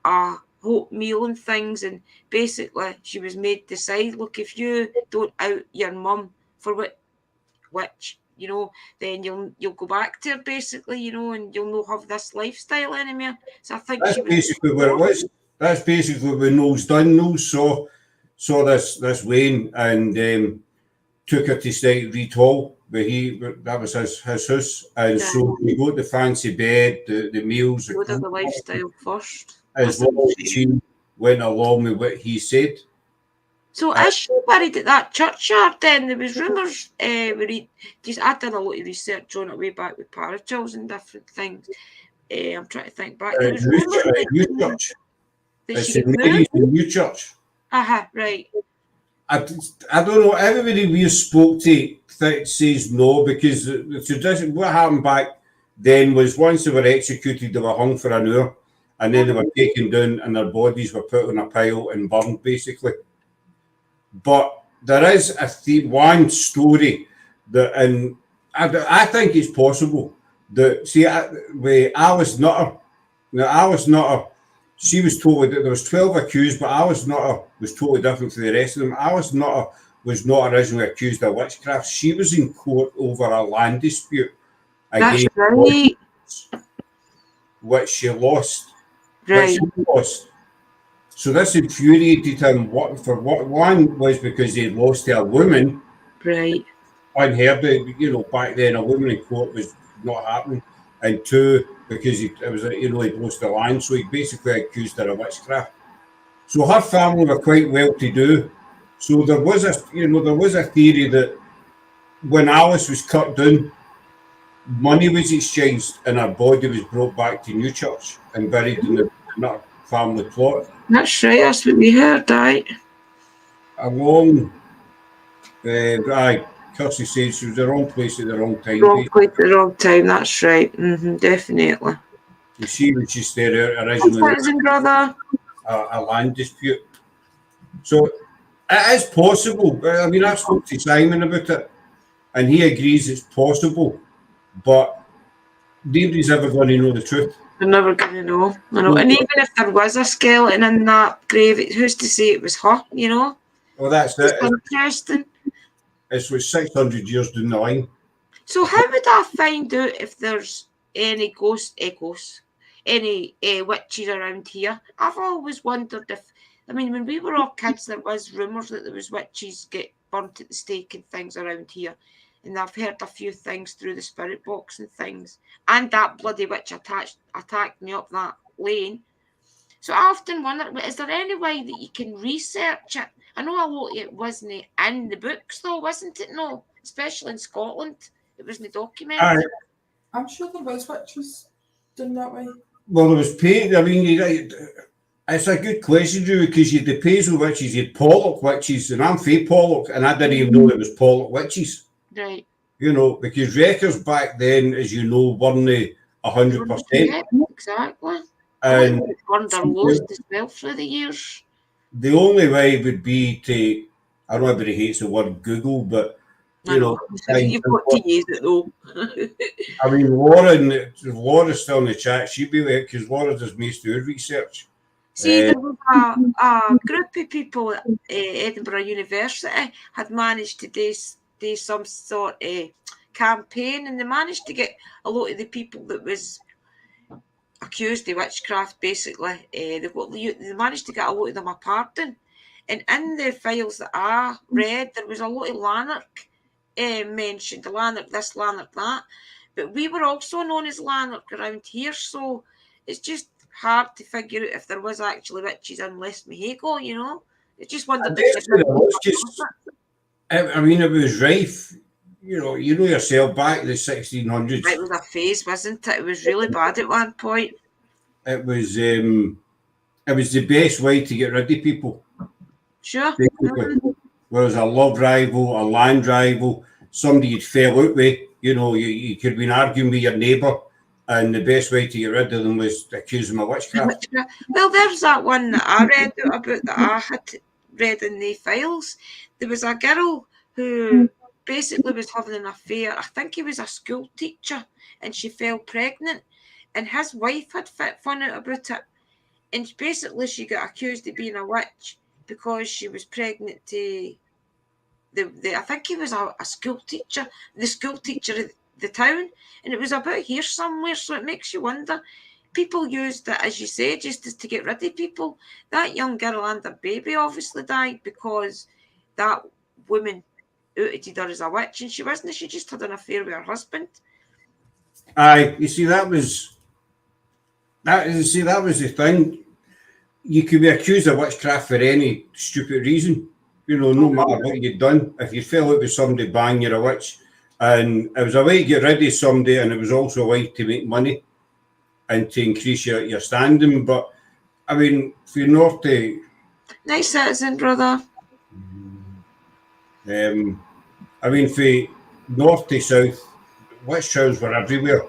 hot meal and things, and basically she was made to decide, look, if you don't out your mum for which, then you'll go back to her basically, and you'll not have this lifestyle anymore. So I think that's basically what it was. That's basically what Knowles done. Knowles saw this Wayne and took her to stay at Reed Hall, that was his house, and so he got the fancy bed, the meals, the lifestyle first. As long as she went along with what he said. So is she buried at that churchyard then? There was rumours, I done a lot of research on it way back with parachills and different things. I'm trying to think back. There was New Church. It's in Mary's New Church. Right. I don't know. Everybody we spoke to says no, because the tradition, what happened back then was once they were executed, they were hung for an hour, and then they were taken down and their bodies were put on a pile and burned, basically. But there is one story that, and I think it's possible that, see, Alice Nutter, she was told that there was 12 accused, but Alice Nutter was totally different from the rest of them. Alice Nutter was not originally accused of witchcraft. She was in court over a land dispute against which she lost. Right. So this infuriated him. One was because he lost to a woman. Right. Unheard of, back then a woman in court was not happening. And two, because he'd lost the land, so he basically accused her of witchcraft. So her family were quite well to do. So there was a theory that when Alice was cut down, money was exchanged and her body was brought back to New Church and buried in the Nutter family plot. That's right. That's what we heard, right? Along, Kirsty said she was the wrong place at the wrong time. Wrong place at the wrong time. That's right. Definitely. She was just there originally. Brother. A land dispute. So it is possible. I mean, I've spoken to Simon about it, and he agrees it's possible, but nobody's ever going to know the truth. They're never going to know. I know. And even if there was a skeleton in that grave, who's to say it was her, Well, that's it. Interesting. It's 600 years down the line. So how would I find out if there's any any witches around here? I've always wondered when we were all kids, there was rumours that there was witches get burnt at the stake and things around here. And I've heard a few things through the spirit box and things. And that bloody witch attacked me up that lane. So I often wonder, is there any way that you can research it? I know a lot of it wasn't in the books, though, wasn't it? No, especially in Scotland. It wasn't documented. I'm sure there was witches done that way. Well, there was pain. I mean, it's a good question, Drew, because you had the Paisley witches, you had Pollock witches, and I'm fae Pollock, and I didn't even know it was Pollock witches. Right. Because records back then, as you know, weren't 100%. Yeah, exactly. And burned their lost as well through the years. The only way would be to, I know everybody hates the word Google, but you've got to use it though. I mean, Laura's still in the chat. She'd be there because Laura does most of her research. See, there was a group of people at Edinburgh University had managed to do some sort of campaign, and they managed to get a lot of the people that was accused of witchcraft, basically. They managed to get a lot of them a pardon. And in the files that I read, there was a lot of Lanark mentioned, the Lanark this, Lanark that. But we were also known as Lanark around here, so it's just hard to figure out if there was actually witches in West Mahago, It's just wondered I mean, it was rife. you know yourself, back in the 1600s. It was a phase, wasn't it? It was really bad at one point. It was the best way to get rid of people. Sure. Basically, whereas a love rival, a land rival, somebody you'd fell out with, you know, you could have been arguing with your neighbour, and the best way to get rid of them was to accuse them of witchcraft. Well, there's that one that I read about that I had read in the files. There was a girl who basically was having an affair. I think he was a school teacher, and she fell pregnant, and his wife had fun out about it, and basically she got accused of being a witch because she was pregnant to I think he was a school teacher, the school teacher of the town, and it was about here somewhere. So it makes you wonder. People used it, as you say, just to get rid of people. That young girl and her baby obviously died because that woman outed her as a witch, and she wasn't. She just had an affair with her husband. Aye, you see, that was the thing. You could be accused of witchcraft for any stupid reason. You know, no matter what you'd done. If you fell out with somebody, bang, you're a witch. And it was a way to get rid of somebody, and it was also a way to make money and to increase your standing. But, I mean, for you're not to... Nice citizen, brother. I mean, for north to south, witch trials were everywhere.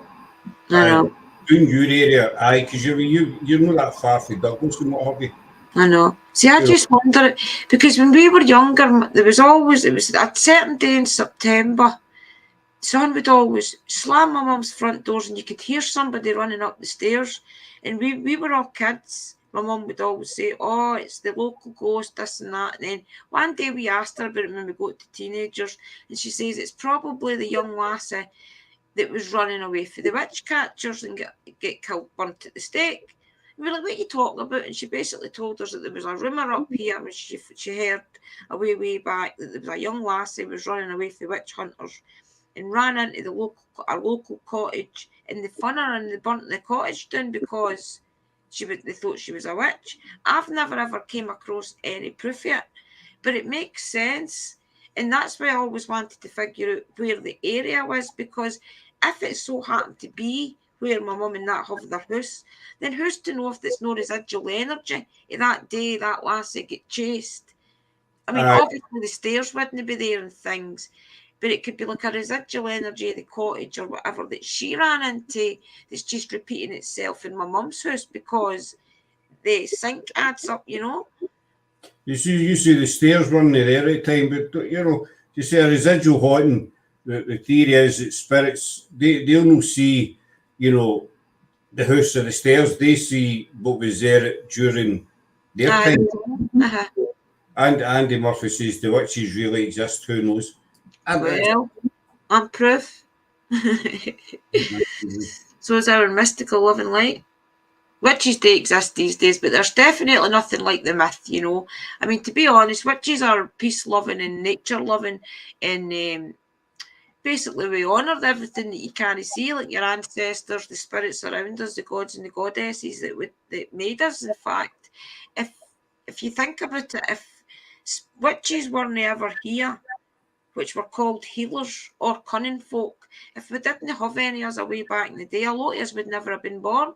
I know. In your area, aye, because you're not that far from Douglas and what have you. I know. See, I just wonder, because when we were younger, it was a certain day in September, son would always slam my mum's front doors and you could hear somebody running up the stairs. And we were all kids. My mum would always say, oh, it's the local ghost, this and that. And then one day we asked her about it when we got to teenagers, and she says it's probably the young lassie that was running away for the witch catchers and get killed, burnt at the stake. And we were like, what are you talking about? And she basically told us that there was a rumour up here, which she heard way back, that there was a young lassie who was running away for witch hunters and ran into our local cottage, and they fun her and they burnt the cottage down because they thought she was a witch. I've never ever came across any proof yet, but it makes sense. And that's why I always wanted to figure out where the area was, because if it so happened to be where my mum and that have their house, then who's to know if it's no residual energy of that day that lassie get chased? I mean, obviously the stairs wouldn't be there and things, but it could be like a residual energy of the cottage or whatever that she ran into that's just repeating itself in my mum's house because the sink adds up, you know. You see the stairs running there at the time, but, you know, you say a residual haunting, the theory is that spirits, they'll not see, you know, the house or the stairs. They see what was there during their time. And Andy Murphy says the witches really exist. Who knows? Well, I'm proof. So is our mystical loving light. Witches do exist these days, but there's definitely nothing like the myth, you know. I mean, to be honest, witches are peace-loving and nature-loving, and basically we honour everything that you can't see, like your ancestors, the spirits around us, the gods and the goddesses that made us. In fact, if you think about it, if witches weren't ever here, which were called healers or cunning folk, if we didn't have any of us way back in the day, a lot of us would never have been born,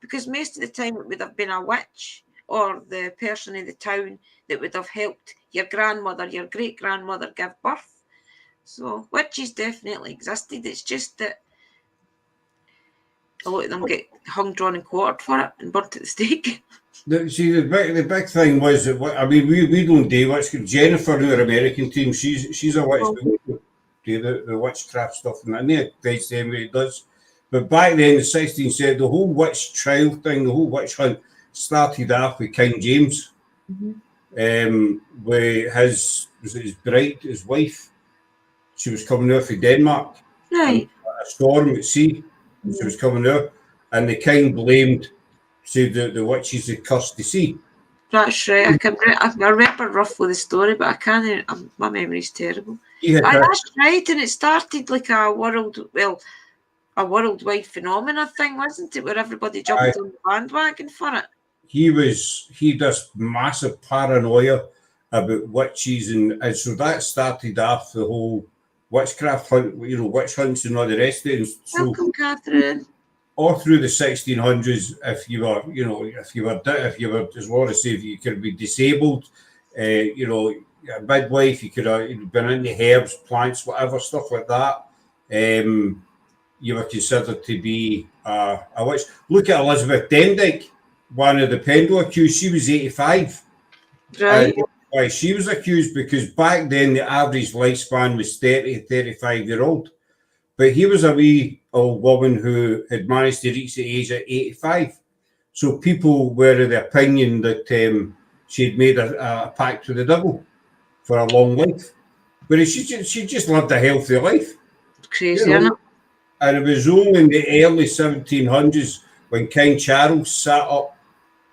because most of the time it would have been a witch or the person in the town that would have helped your grandmother, your great-grandmother give birth. So witches definitely existed. It's just that a lot of them get hung, drawn and quartered for it and burnt at the stake. See, the big thing was that, I mean, we don't do witch. Jennifer, our American team, she's a witch. We don't do the witchcraft stuff, and they advise them what it does. But back then, the 16th century, the whole witch trial thing, the whole witch hunt started off with King James, where his bride, his wife, she was coming out of Denmark. Right. A storm at sea, she was coming out, and the king blamed, said that the witches had cursed the sea. That's right. I remember roughly the story, but I can't. My memory's terrible. That's right, and it started like a worldwide phenomenon thing, wasn't it? Where everybody jumped on the bandwagon for it. He does massive paranoia about witches, and so that started off the whole witchcraft hunt, witch hunts and all the rest of it. So Welcome, Catherine. all through the 1600s, if you were, if you were, as Laura said, if you could be disabled, a midwife, you could have been into herbs, plants, whatever, stuff like that. You were considered to be a witch. Look at Elizabeth Dendyke, one of the Pendle accused. She was 85. Right. Why she was accused? Because back then the average lifespan was 30, 35-year-old. But he was a wee old woman who had managed to reach the age of 85. So people were of the opinion that she had made a pact with the devil for a long life. But she just lived a healthy life. Crazy, isn't it? And it was only in the early 1700s when King Charles sat up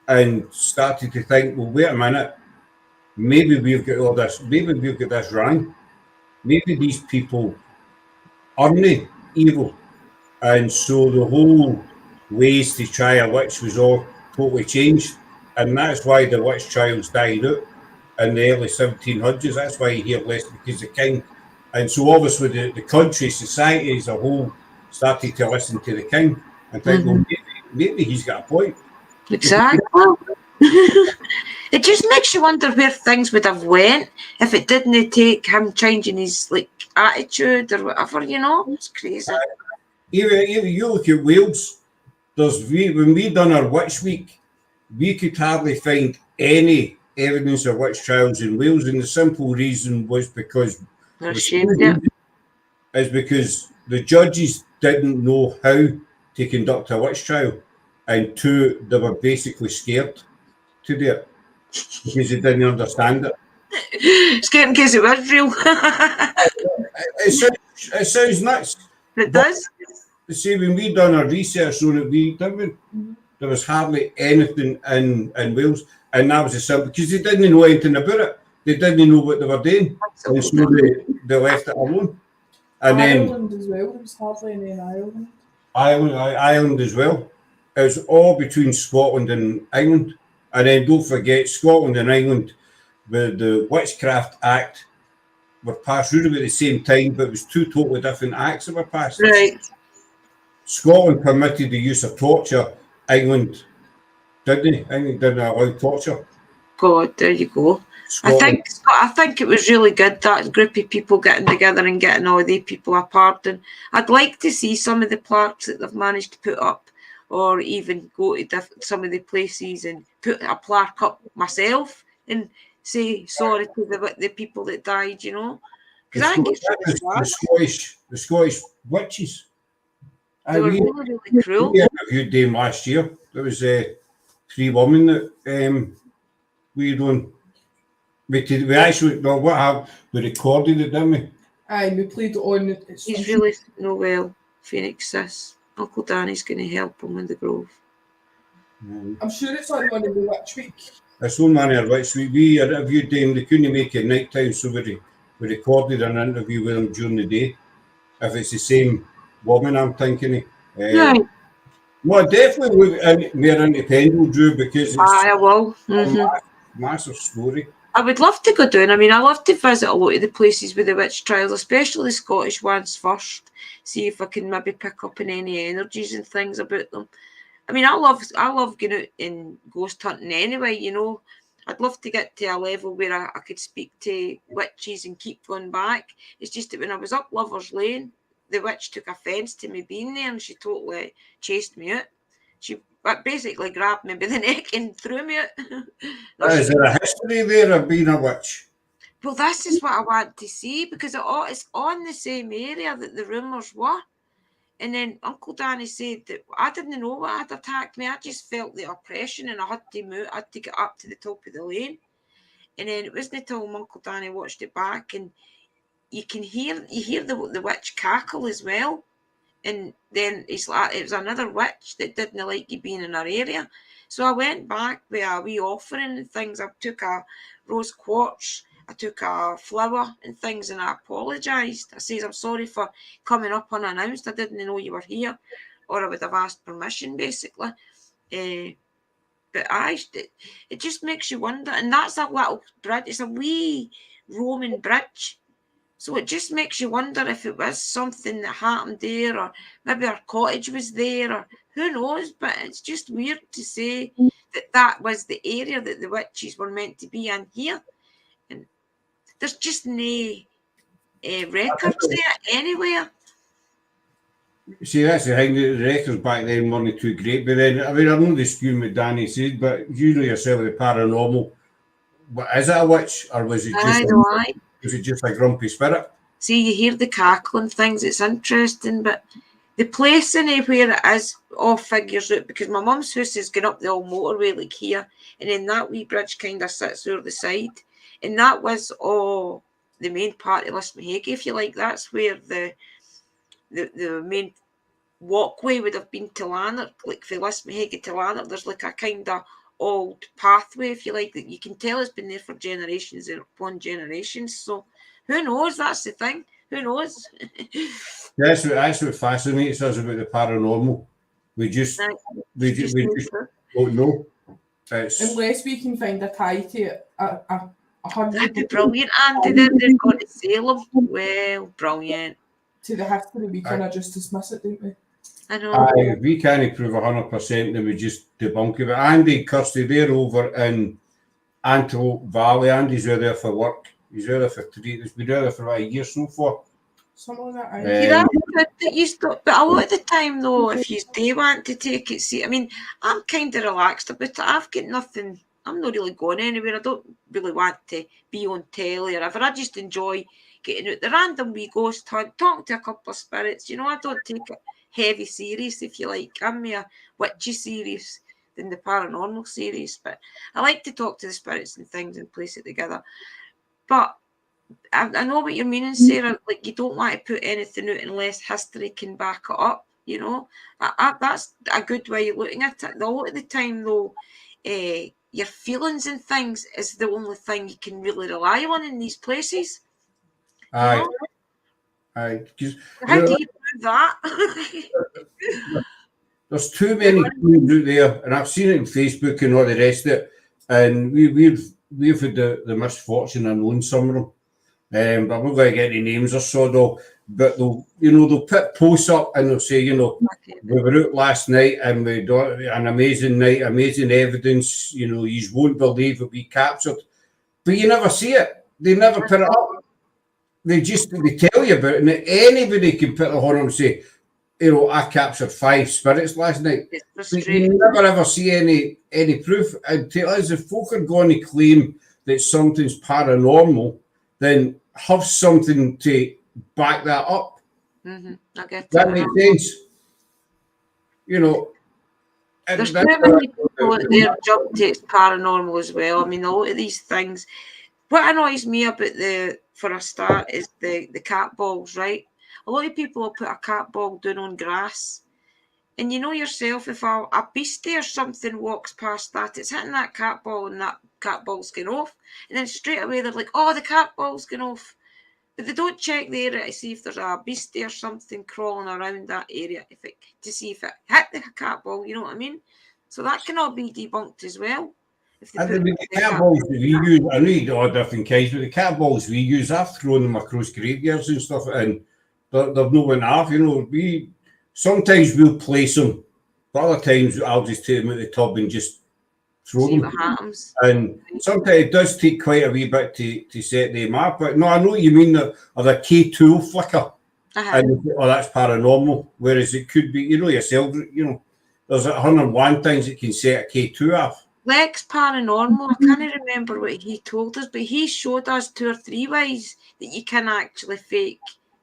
and started to think, well, wait a minute, maybe we've got this wrong. Maybe these people aren't evil. And so the whole ways to try a witch was all totally changed. And that's why the witch trials died out in the early 1700s. That's why you hear less, because the king. And so obviously the country, society as a whole started to listen to the king and think, well, maybe he's got a point. Exactly. It just makes you wonder where things would have went if it didn't take him changing his attitude or whatever, It's crazy. Even you look at Wales, when we done our witch week, we could hardly find any evidence of witch trials in Wales, and the simple reason was because They're ashamed of it. is because the judges didn't know how to conduct a witch trial, and two, they were basically scared to do it because they didn't understand it. Scared in case it was real. It sounds nuts. It does. See, when we done our research on it, there was hardly anything in Wales, and that was a simple because they didn't know anything about it. They didn't know what they were doing, and so they left it alone. And Ireland as well. There was hardly any in Ireland. Ireland as well. It was all between Scotland and England. And then don't forget, Scotland and England, the Witchcraft Act were passed really at the same time, but it was two totally different acts that were passed. Right. Scotland permitted the use of torture. England didn't. England didn't allow torture. God, there you go. Scotland. I think it was really good, that group of people getting together and getting all the people a pardon. I'd like to see some of the plaques that they've managed to put up, or even go to some of the places and put a plaque up myself and say sorry to the people that died, Because I think it's really sad. The Scottish witches. They were really cruel. We interviewed them last year. There was 3 women that we done. We actually, no, what happened? We recorded it, didn't we? Aye, we played it on. He's really no well. Phoenix says Uncle Danny's going to help him in the Grove. I'm sure it's on one of the Witch Week. It's on one of our Witch Week. We interviewed them. They couldn't make it night time, so we recorded an interview with them during the day. If it's the same woman, I'm thinking. Right. No, definitely we're into Pendle, Drew, because it's a massive story. I would love to go down. I mean, I love to visit a lot of the places with the witch trials, especially the Scottish ones first. See if I can maybe pick up on any energies and things about them. I mean, I love going out and ghost hunting anyway, I'd love to get to a level where I could speak to witches and keep going back. It's just that when I was up Lovers Lane, the witch took offence to me being there and she totally chased me out. She basically grabbed me by the neck and threw me out. Is there a history there of being a witch? Well, this is what I want to see, because it's on the same area that the rumours were. And then Uncle Danny said that I didn't know what had attacked me. I just felt the oppression and I had to move. I had to get up to the top of the lane. And then it wasn't until Uncle Danny watched it back and you hear the witch cackle as well. And then it's like it was another witch that didn't like you being in our area. So I went back with a wee offering and things. I took a rose quartz, I took a flower and things, and I apologised. I says, I'm sorry for coming up unannounced. I didn't know you were here, or I would have asked permission, basically. But it just makes you wonder. And that's a little bridge. It's a wee Roman bridge. So it just makes you wonder if it was something that happened there, or maybe our cottage was there, or who knows. But it's just weird to say that that was the area that the witches were meant to be in here. And there's just no records there anywhere. See, that's the thing, the records back then weren't too great, but then, I mean, I'm not disputing what Danny said, but you know yourself, the paranormal, is it a witch, or was it just a grumpy spirit? See, you hear the cackling things, it's interesting, but the place anywhere it is all figures out, because my mum's house is going up the old motorway like here, and then that wee bridge kind of sits over the side, and that was all the main part of Lismahagy, if you like. That's where the main walkway would have been to Lanark, like for Lismahagy to Lanark. There's like a kind of old pathway, if you like, that you can tell has been there for generations upon generations. So who knows? That's the thing. Who knows? That's what fascinates us about the paranormal. We just don't know. Unless we can find a tie to it, a 100. That'd be brilliant, Andy. Then they've got to Salem. Well, brilliant. To the history, we kind of just dismiss it, don't we? I know. We can't prove 100%, then we just debunk it. But Andy Kirsty, they're over in Antelope Valley. Andy's there for work. He's there for 3. He's been there for about a year so far. Something like that. But a lot of the time, though, if you do want to take it, see, I mean, I'm kind of relaxed about it. I've got nothing. I'm not really going anywhere. I don't really want to be on telly or whatever. I just enjoy getting out the random wee ghost hunt, talking to a couple of spirits. You know, I don't take it heavy serious, if you like. I'm more witchy serious than the paranormal serious. But I like to talk to the spirits and things and place it together. But I know what you're meaning, Sarah. Like, you don't want to put anything out unless history can back it up, you know. That's a good way of looking at it. A lot of the time, though, your feelings and things is the only thing you can really rely on in these places. Aye. How do you prove that? There's too many clues out there, and I've seen it on Facebook and all the rest of it, and we've had the misfortune of knowing some of them. But I'm not going to get any names or so, though. But they'll put posts up and they'll say, we were out last night and we got an amazing night, amazing evidence. You won't believe it we captured, but you never see it. They never put it up. They tell you about it, and anybody can put their horn and say, I captured 5 spirits last night. But you never ever see any proof. And to us, if folk are going to claim that something's paranormal, then have something to back that up. Mm-hmm. I get that makes sense. There's too many people out there jump to it's paranormal as well. I mean, a lot of these things. What annoys me about for a start, is the cat balls, right? A lot of people will put a cat ball down on grass. And you know yourself, if a beastie or something walks past that, it's hitting that cat ball and that cat ball's going off. And then straight away they're like, oh, the cat ball's going off. But they don't check the area to see if there's a beastie or something crawling around that area to see if it hit the cat ball, you know what I mean? So that can all be debunked as well. The cat balls that we use, I know you do all different kinds, but the cat balls we use, I've thrown them across graveyards and stuff, and they've no one off, Sometimes we'll place them, but other times I'll just take them out the tub and just throw them. And sometimes it does take quite a wee bit to set them up. But no, I know what you mean, the K2 flicker. And that's paranormal. Whereas it could be, yourself, there's 101 things that can set a K2 off. Lex Paranormal, I can't remember what he told us, but he showed us 2 or 3 ways that you can actually fake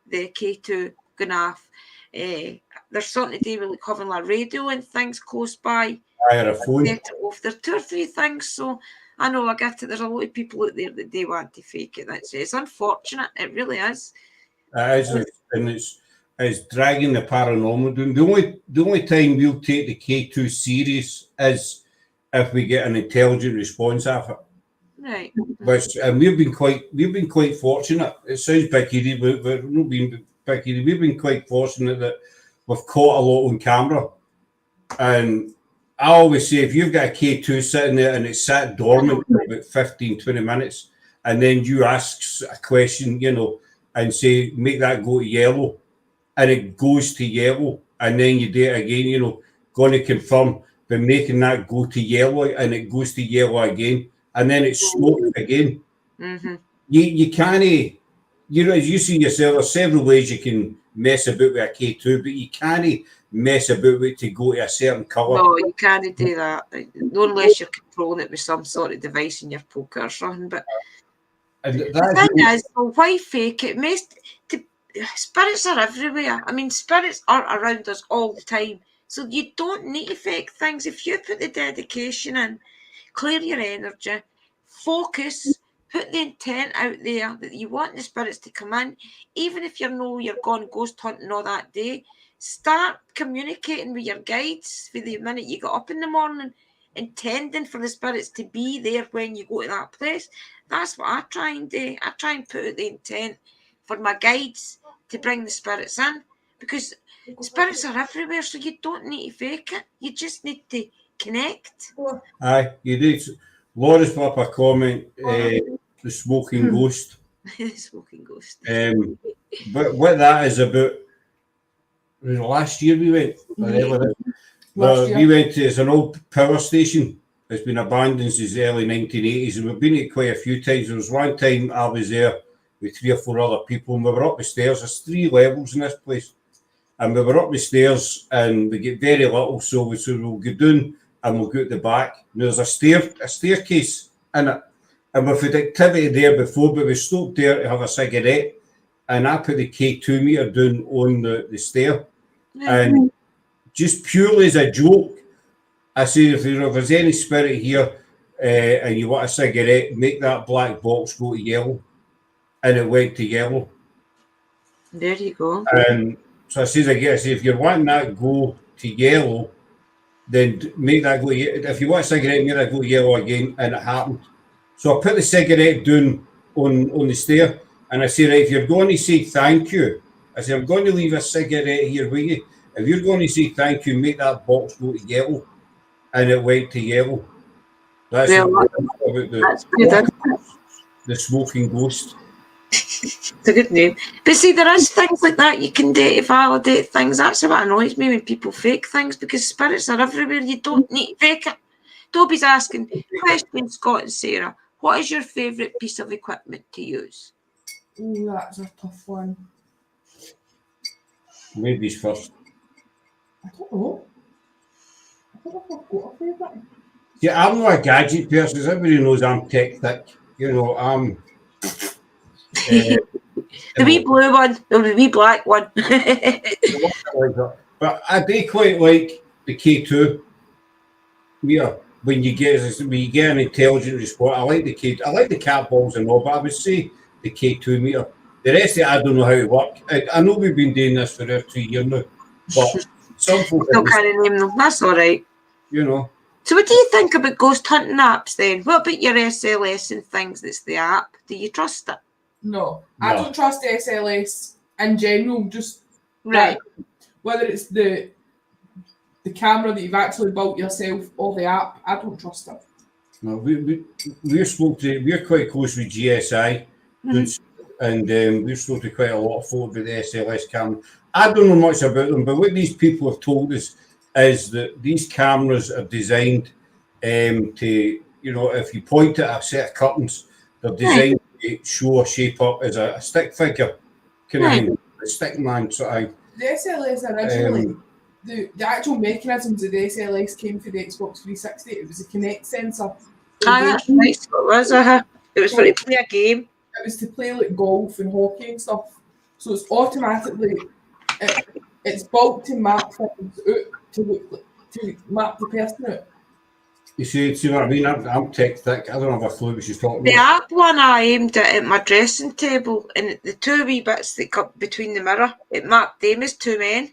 the K2 going off. There's something to do with like having a radio and things close by. A phone. There's 2 or 3 things, so I know I get it. There's a lot of people out there that they want to fake it. It's unfortunate. It really is. It is, and it's dragging the paranormal down. The only time we'll take the K2 serious is if we get an intelligent response off it. Right. And we've been quite fortunate. It sounds picky, but we're not being picky. We've been quite fortunate that we've caught a lot on camera. And I always say, if you've got a K2 sitting there and it's sat dormant for about 15, 20 minutes, and then you ask a question, and say, make that go to yellow, and it goes to yellow, and then you do it again, you know, going to confirm by making that go to yellow, and it goes to yellow again, and then it smokes again. Mm-hmm. You can't, you know, as you see yourself, there's several ways you can mess about with a K2, but you can't mess about with it to go to a certain colour. No, you can't do that. Not unless you're controlling it with some sort of device in your poker or something. But And the that's thing is, well, why fake it? Spirits are everywhere. I mean, spirits are around us all the time. So you don't need to fake things. If you put the dedication in, clear your energy, focus, put the intent out there that you want the spirits to come in, even if you know you're going ghost hunting all that day, start communicating with your guides for the minute you get up in the morning, intending for the spirits to be there when you go to that place. That's what I try and do. I try and put out the intent for my guides to bring the spirits in, because spirits are everywhere, so you don't need to fake it. You just need to connect. aye, you did. Laura's put up a comment, the smoking ghost. Smoking ghost. But what that is about, last year we went, we went to, it's an old power station. It's been abandoned since the early 1980s, and we've been to it quite a few times. There was one time I was there with 3 or 4 other people, and we were up the stairs. There's 3 levels in this place, and we were up the stairs, and we get very little, so we said we'll go down and we'll go at the back. Now there's a staircase in it, and we've had activity there before, but we stopped there to have a cigarette, and I put the K2 meter down on the stair, and just purely as a joke, I say, if there's any spirit here and you want a cigarette, make that black box go to yellow. And it went to yellow. There you go. And so I say, if you're wanting that go to yellow, then make that go to yellow. If you want a cigarette, make that go to yellow again, and it happened. So I put the cigarette down on the stair, and I say, right, if you're going to say thank you, I say, I'm going to leave a cigarette here with you. If you're going to say thank you, make that box go to yellow. And it went to yellow. That's about the smoking ghost. It's a good name. But see, there is things like that you can do to validate things. That's what annoys me when people fake things, because spirits are everywhere. You don't need to fake it. Toby's asking, question, Scott and Sarah, what is your favourite piece of equipment to use? Oh, that's a tough one. Ladies first. I don't know. I don't know if I've got a favourite. Yeah, I'm not a gadget person. Everybody knows I'm tech thick. You know, I'm... the wee blue one, or the wee black one. But I do quite like the K2 meter when you get an intelligent response. I like the K2. I like the cat balls and all, but I would say the K2 meter. The rest of it, I don't know how it works. I know we've been doing this for 2 years now, but some folks still can't name them. That's all right. You know. So what do you think about ghost hunting apps then? What about your SLS and things that's the app? Do you trust it? No. I don't trust SLS in general, just right. Whether it's the camera that you've actually built yourself or the app, I don't trust it. No, we're quite close with GSI, and we've spoken to quite a lot of folk about the SLS camera. I don't know much about them, but what these people have told us is that these cameras are designed to, you know, if you point at a set of curtains, they're designed to show a shape up as a stick figure, kind of a stick man sort of. The SLS originally, the actual mechanisms of the SLS came for the Xbox 360. It was a Kinect sensor. That's nice. It was. It was for to play a game. It was to play like golf and hockey and stuff. So it's automatically, it's built to map things out, to map the person out. You see what I mean? I'm tech thick. I don't have a clue what she's talking about. The app one I aimed at my dressing table, and the 2 wee bits that cut between the mirror, it mapped them as 2 men.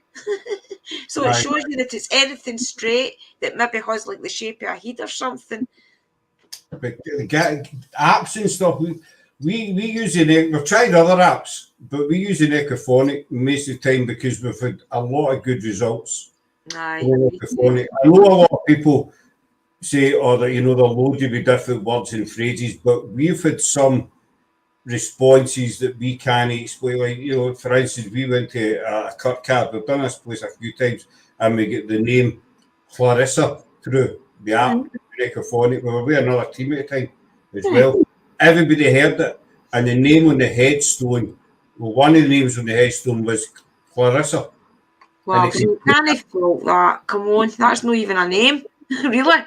So it shows you that it's anything straight that maybe has like the shape of a head or something. But apps and stuff, we use we've tried other apps, but we use an Ecophonic most of the time because we've had a lot of good results. I know a lot of people say, that, you know, they'll load you with different words and phrases, but we've had some responses that we can't explain. Like, you know, for instance, we went to a cut card. We've done this place a few times, and we get the name Clarissa through the app, Necrophonic. We were with another team at the time as well. Everybody heard it, and the name on the headstone, well, one of the names on the headstone was Clarissa. Wow, so you can't fault that. Come on, that's not even a name, really.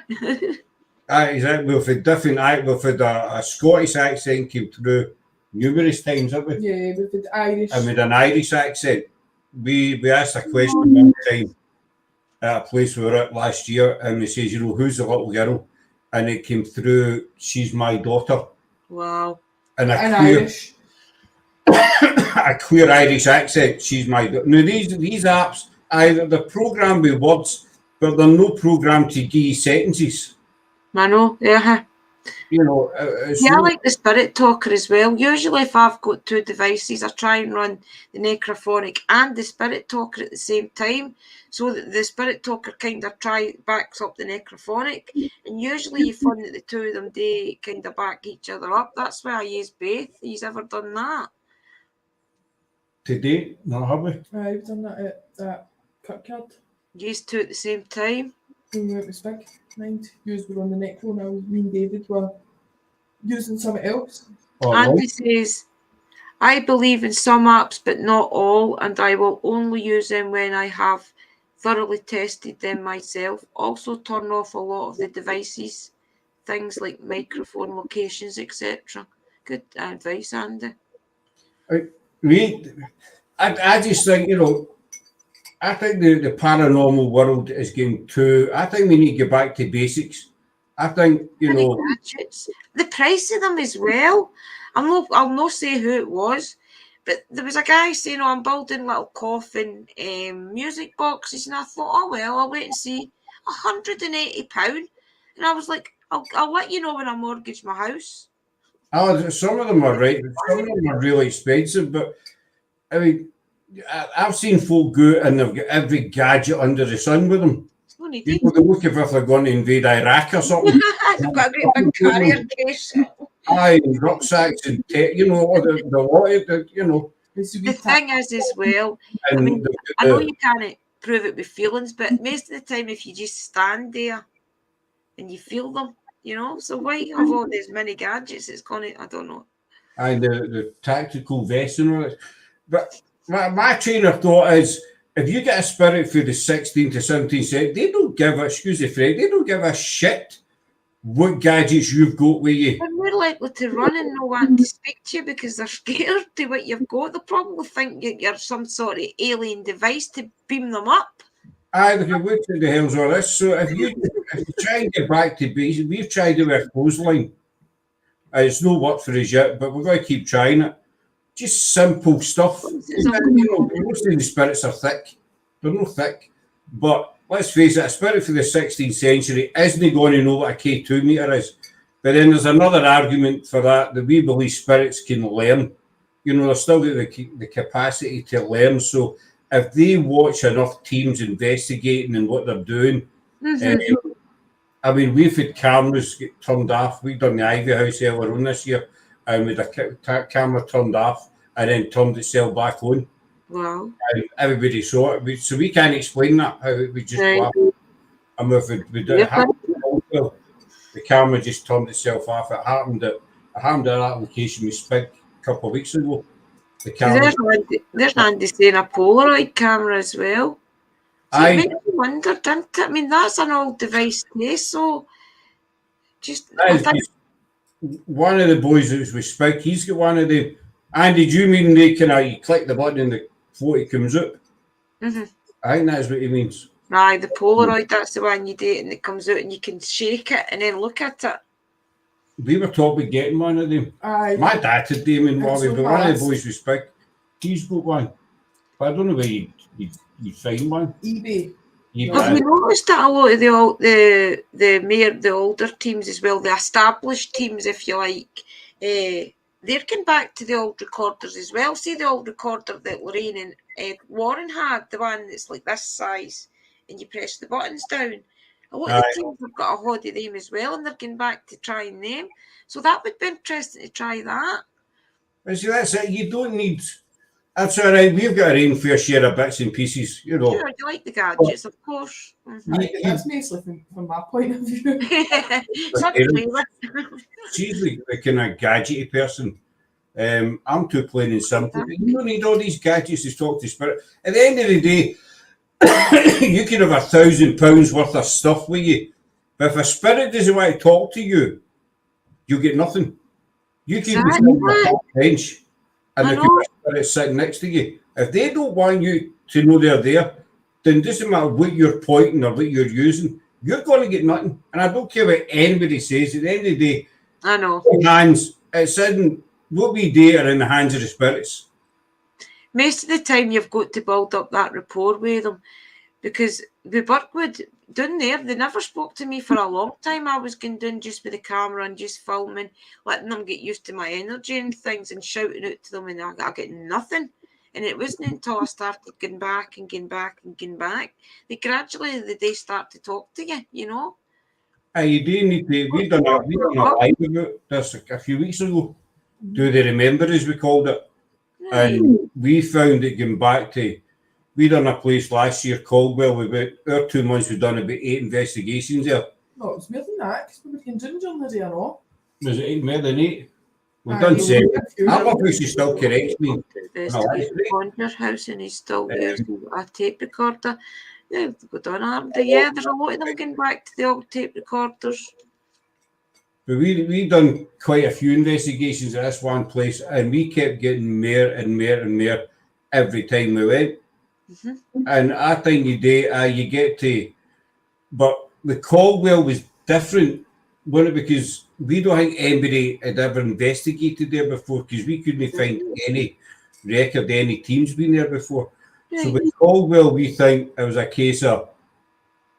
Exactly. We've had different. We've had a Scottish accent came through numerous times, haven't we? Yeah, we've had Irish. And with an Irish accent. We asked a question one time at a place we were at last year, and we says, you know, who's the little girl? And it came through, she's my daughter. Wow. And Irish. A clear Irish accent, she's my daughter. Now, these apps, either they're programmed with words, but they're no programmed to give you sentences. I know, yeah. You know, I like the Spirit Talker as well. Usually if I've got two devices, I try and run the Necrophonic and the Spirit Talker at the same time, so that the Spirit Talker kind of backs up the Necrophonic, and usually you find that the two of them, they kind of back each other up. That's why I use both. Have you ever done that? Today, no, have we? I've done that at that cut card. Used two at the same time. When we went with Spig, mind. Yous were on the Necro, and me and David were using something else. Andy says, I believe in some apps, but not all, and I will only use them when I have thoroughly tested them myself. Also turn off a lot of the devices, things like microphone locations, etc. Good advice, Andy. I just think, you know, I think the paranormal world is getting too. I think we need to get back to basics. I think, you know, gadgets, the price of them as well. I'll not say who it was, but there was a guy saying, "Oh, I'm building little coffin music boxes," and I thought, "Oh well, I'll wait and see." £180, and I was like, "I'll let you know when I mortgage my house." oh, some of them are right. Some of them are really expensive, but I mean, I've seen folk go and they've got every gadget under the sun with them. You know, they look as if they're going to invade Iraq or something. They've got a great big carrier case. Aye, rucksacks and you know, you know. The thing is as well, I mean, I know you can't prove it with feelings, but most of the time, if you just stand there and you feel them, you know, so why have all these many gadgets? It's gonna, I don't know. And the tactical vest and all that. But my train of thought is, if you get a spirit through the 16th to 17th century, they don't give a, excuse the phrase, they don't give a shit what gadgets you've got with you. They're more likely to run and not want to speak to you because they're scared to what you've got. They'll probably think you're some sort of alien device to beam them up. Aye, they can look at the hell's all this. So if you try and get back to basics, we've tried it with a clothesline. It's no work for us yet, but we're going to keep trying it. Just simple stuff. You know, most of the spirits are thick. They're not thick. But let's face it, a spirit for the 16th century isn't going to know what a K2 meter is. But then there's another argument for that we believe spirits can learn. You know, they've still got the capacity to learn. So if they watch enough teams investigating and what they're doing, I mean, we've had cameras get turned off. We've done the Ivy House earlier on this year, and with a camera turned off and then turned itself back on. Wow. And everybody saw it. So we can't explain that, how we just laugh. And the camera just turned itself off. It happened at our location we Spig a couple of weeks ago. The camera. There's Andy saying a Polaroid camera as well. So it made me wonder, didn't it? I mean, that's an old device today, so just one of the boys that was with Spig, he's got one of the. Andy, do you mean they you click the button and the photo comes up? I think that's what he means. Aye, the Polaroid, that's the one you do, and it comes out and you can shake it and then look at it. We were talking about getting one of them. Aye. My dad had them in Wally, but one of the boys with Spig, he's got one. But I don't know where you'd find one. eBay. Have you noticed that a lot of the older teams as well, the established teams, if you like, they're going back to the old recorders as well. See the old recorder that Lorraine and Ed Warren had, the one that's like this size, and you press the buttons down. A lot of the teams have got a hold of them as well, and they're going back to trying them. So that would be interesting to try that. I say, that's it. You don't need... That's all right. We've got our own fair share of bits and pieces, you know. Sure, you like the gadgets, of course. Right, that's mostly from my point of view. She's the kind of gadgety person. I'm too plain and simple. You don't need all these gadgets to talk to spirit. At the end of the day, you can have £1,000 worth of stuff with you, but if a spirit doesn't want to talk to you, you get nothing. You can be sitting on a park bench and there could be a spirit sitting next to you. If they don't want you to know they're there, then it doesn't matter what you're pointing or what you're using, you're going to get nothing. And I don't care what anybody says. At the end of the day, I know. Hands, it's in what we do are in the hands of the spirits. Most of the time, you've got to build up that rapport with them, because with Burkwood down there, they never spoke to me for a long time. I was going down just with the camera and just filming, letting them get used to my energy and things, and shouting out to them, and I get nothing. And it wasn't until I started going back and going back and going back that gradually they start to talk to you, you know. You do need to. We done a live about this a few weeks ago. Do they remember, as we called it? And we found it going back to, we done a place last year, Caldwell. Our 2 months, we've done about 8 investigations there. No, it was more than that, because we were getting ginger on the day, I know. Was it more than 8? We've done 7. I love how she still corrects me. On your house, and he's still using a tape recorder. Yeah, go down, aren't they? Yeah, there's a lot of them going back to the old tape recorders. But we done quite a few investigations at this one place, and we kept getting more and more and more every time we went. And I think you get to, but the Caldwell was different, wasn't it? Because we don't think anybody had ever investigated there before, because we couldn't find any record, any teams been there before. So with Caldwell, we think it was a case of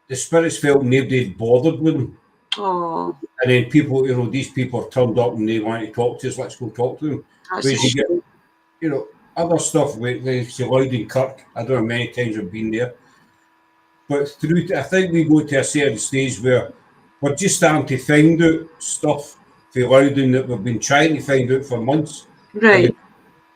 the spirits felt nobody had bothered with them. Oh. And then people, these people turned up and they want to talk to us, let's go talk to them. Whereas you get, other stuff with Lloyd and Kirk, I don't know how many times I've been there. But I think we go to a certain stage where we're just starting to find out stuff for Loudon that we've been trying to find out for months. Right.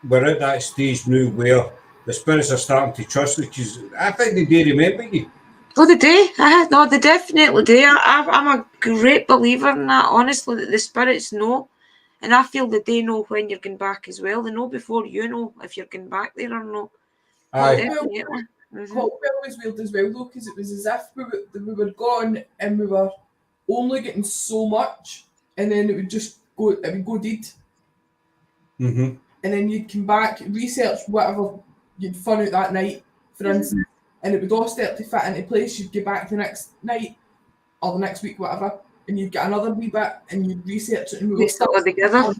We're at that stage now where the spirits are starting to trust us, because I think they do remember you. Oh, they do. No, they definitely do. I'm a great believer in that, honestly, that the spirits know. And I feel that they know when you're going back as well. They know before you know if you're going back there or not. Definitely. Caldwell was weird as well, though, because it was as if we were gone and we were only getting so much, and then it would go dead. And then you'd come back, research whatever you'd found out that night, for instance, and it would all start to fit into place. You'd get back the next night or the next week, whatever, and you'd get another wee bit and you'd research it, and we were still together.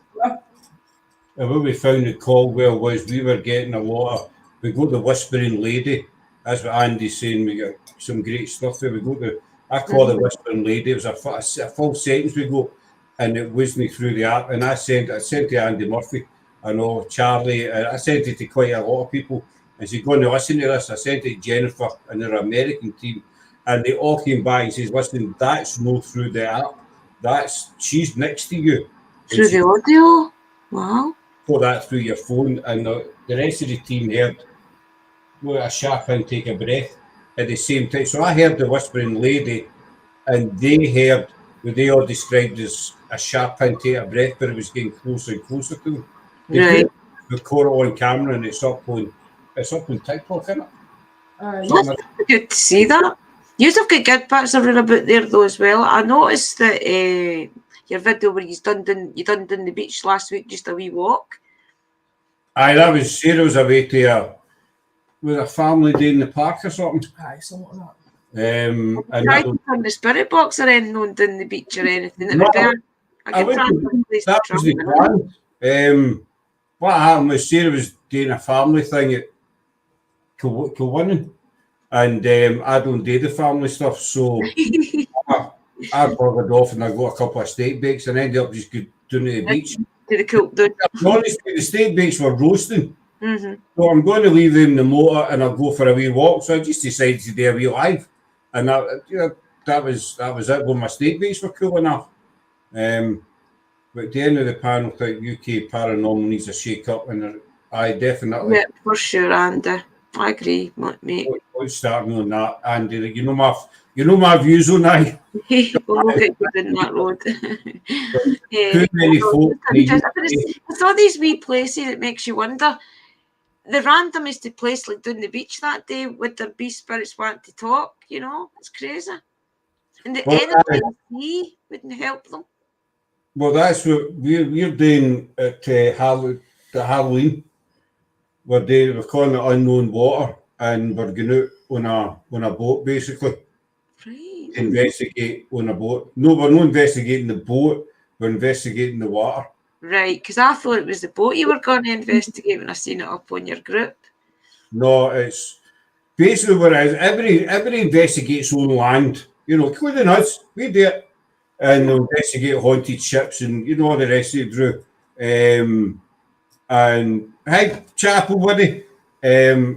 And what we found at Caldwell was we were getting a lot of, we got the Whispering Lady. That's what Andy's saying. We got some great stuff there. I call the Whispering Lady. It was a full sentence we got, and it wasn't through the app. And I sent to Andy Murphy, I know Charlie, I sent it to quite a lot of people. And she's going to listen to this. I sent it to Jennifer and her American team, and they all came back and says, listen, that's no through the app. She's next to you. Through the audio? Wow. Put that through your phone, and the rest of the team heard a sharp intake of breath at the same time. So I heard the Whispering Lady, and they heard what they all described as a sharp intake of breath, but it was getting closer and closer to them. They put the Coral on camera, and it's up on TikTok, isn't it? That's good to see that. You've got good bits around about there though as well. I noticed that your video where you done down the beach last week, just a wee walk. Aye, that was Sarah was away to a family day in the park or something. Aye, something like that. I tried to turn the spirit box or anything down the beach or anything. That was the plan. What happened was Sarah was doing a family thing at Kilwinning, and I don't do the family stuff, so I buggered off and I got a couple of steak bakes and ended up just doing it at the beach. Honestly, the steak bakes were roasting, so I'm going to leave them in the motor and I'll go for a wee walk. So I just decided to do a wee live, and that was it when my steak bakes were cool enough. But at the end of the panel, think UK paranormal needs a shake-up, and I definitely. Yeah, for sure, Andy. I agree, mate. Let's start on that, Andy. You know my views on that. We'll not get good in that road. Too many folk. It's all these wee places that makes you wonder. The randomest place, like down the beach that day, would there be spirits want to talk? You know, it's crazy. And the energy in the sea wouldn't help them. Well, that's what we're doing at Halloween. We're calling it unknown water, and we're going out on a boat, basically. Right. Investigate on a boat. No, we're not investigating the boat. We're investigating the water. Right, because I thought it was the boat you were going to investigate when I seen it up on your group. No, it's basically what it is. Everybody investigates on land, including us. We do it. And they'll investigate haunted ships and, all the rest of it, Drew. And, hey, Chapel, buddy.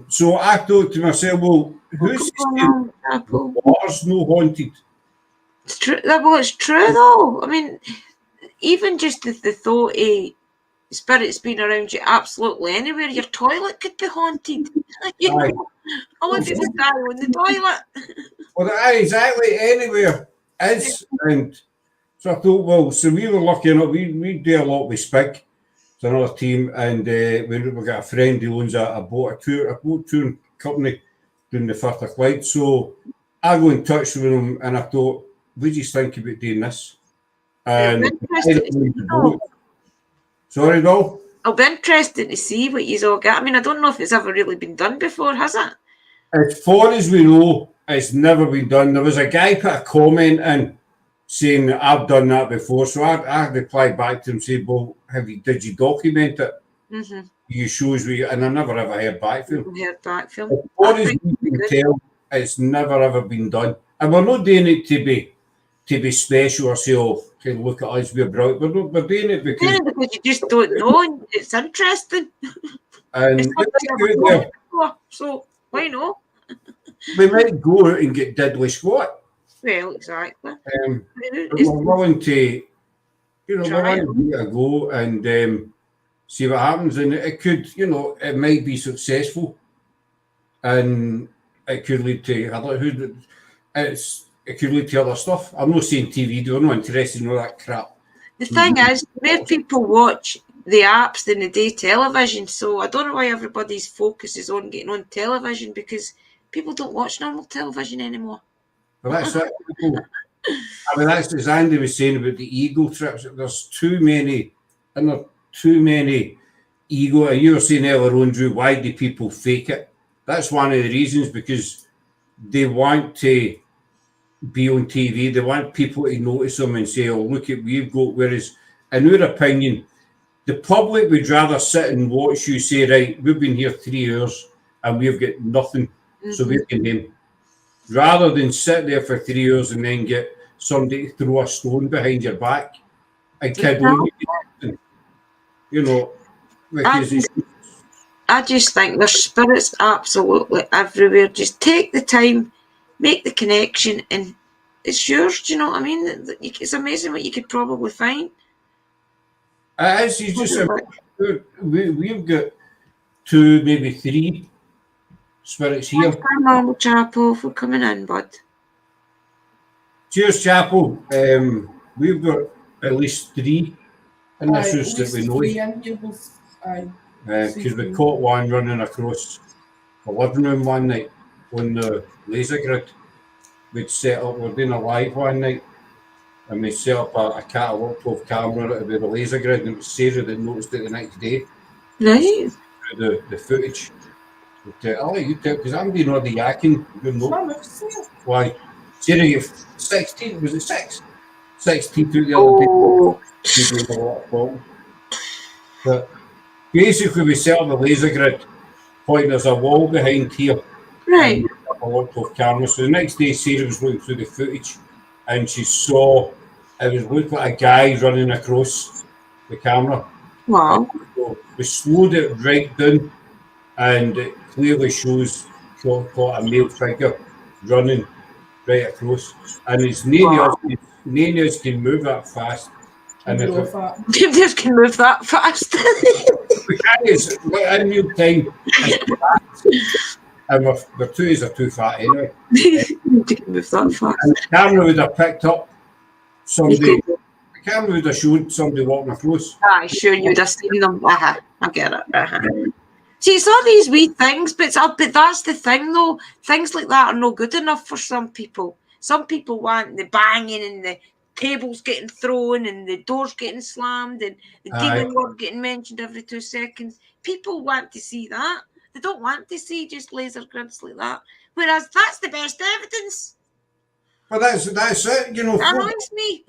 So I thought to myself, well, who's saying the water's no haunted? It's true. Well, it's true, though. I mean, even just the thought of spirits being around you absolutely anywhere, your toilet could be haunted. I want people to die on the toilet. Well, exactly, anywhere is. And so I thought, well, so we were lucky enough, we do a lot with Spig. It's another team, and we've got a friend who owns a boat touring company doing the Firth of Clyde. So I go in touch with him, and I thought, we just think about doing this. And sorry, no. It'll be interesting to see what you've all got. I mean, I don't know if it's ever really been done before, has it? As far as we know, it's never been done. There was a guy put a comment in saying that I've done that before. So I replied back to him saying, well, did you document it? Mm-hmm. You shows me, and I never ever heard back from him. As far as we can tell, it's never ever been done. And we're not doing it to be special or say, oh, look at us, we're brilliant. We're doing it because you just don't know, and it's interesting. And so why not? We might go out and get diddly squat. Well, exactly. We're willing to, we're willing to give it a go and see what happens. And it could, it might be successful, and it could lead to other. It could lead to other stuff. I'm not saying TV. We're not interested in all that crap. The thing is, more people watch the apps than they do television. So I don't know why everybody's focus is on getting on television, because people don't watch normal television anymore. Well, that's it. I mean, that's as Andy was saying about the ego trips. There's too many, and there are too many ego. And you were saying earlier on, Drew, why do people fake it? That's one of the reasons, because they want to be on TV. They want people to notice them and say, oh, look at we've got. Whereas, in our opinion, the public would rather sit and watch you say, right, we've been here 3 years and we've got nothing, so we're condemned. Rather than sit there for 3 years and then get somebody to throw a stone behind your back and kid on you, because I just think there's spirits absolutely everywhere. Just take the time, make the connection, and it's yours. Do you know what I mean? It's amazing what you could probably find. As you just said, we've got 2, maybe 3 spirits here. Paranormal Chapel for coming in, bud. Cheers, Chapel. We've got at least 3 in this house that we know. Because we caught one running across the living room one night on the laser grid. We'd set up, we're doing a live one night, and we set up a catalogue 12 camera with the laser grid, and it was Sarah that noticed it the next day. Right. The footage. I'll let you tell, because I'm doing all the yakking. Why? Sarah, you're 16, was it 6? 16 to the other day. But basically, we set up the laser grid point. There's a wall behind here. Right. A lot of cameras. So the next day, Sarah was looking through the footage, and she saw it was looked like a guy running across the camera. Wow. So we slowed it right down, and it clearly shows a male figure running right across. And it's none of us can move that fast. And if Real fat. You just can move that fast. we can't, it's in real time, and the twos are too fat anyway. You can move that fast. And the camera would have picked up You somebody. could, The camera would have showed somebody walking across. sure, you would have seen them. I get it. See, it's all these wee things, but that's the thing, though. Things like that are no good enough for some people. Some people want the banging and the tables getting thrown and the doors getting slammed and the demon word getting mentioned every 2 seconds. People want to see that. They don't want to see just laser grids like that. Whereas that's the best evidence. But that's it, you know. That annoys me.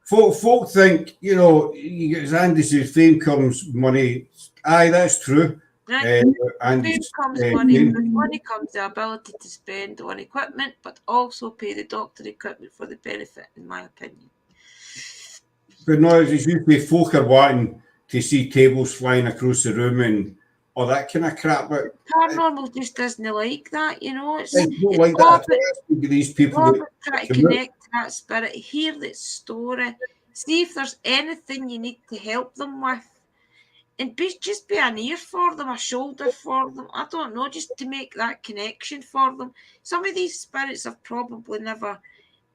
Folk think, you know, as Andy says, fame comes money. Aye, that's true. Right. And Fame comes money, with money comes the ability to spend on equipment, but also pay the doctor equipment for the benefit, in my opinion. But no, as you say, folk are wanting to see tables flying across the room and all that kind of crap. But paranormal just doesn't like that, you know. It's not like that. These people that try to connect to that spirit, hear that story, see if there's anything you need to help them with. And just be an ear for them, a shoulder for them. I don't know, just to make that connection for them. Some of these spirits have probably never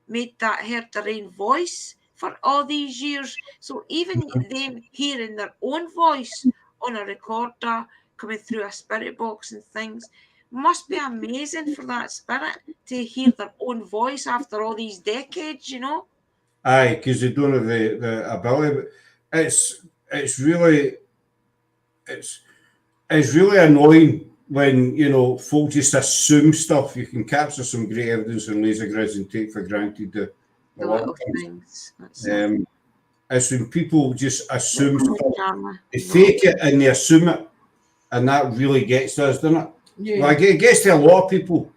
heard their own voice for all these years. So even them hearing their own voice on a recorder coming through a spirit box and things must be amazing for that spirit to hear their own voice after all these decades, you know. Aye, because they don't have the ability. But it's really annoying when, you know, folk just assume stuff. You can capture some great evidence in laser grids and take for granted the little things. It's when people just assume stuff. They fake it and they assume it, and that really gets us, doesn't it? Yeah. Like, it gets to a lot of people,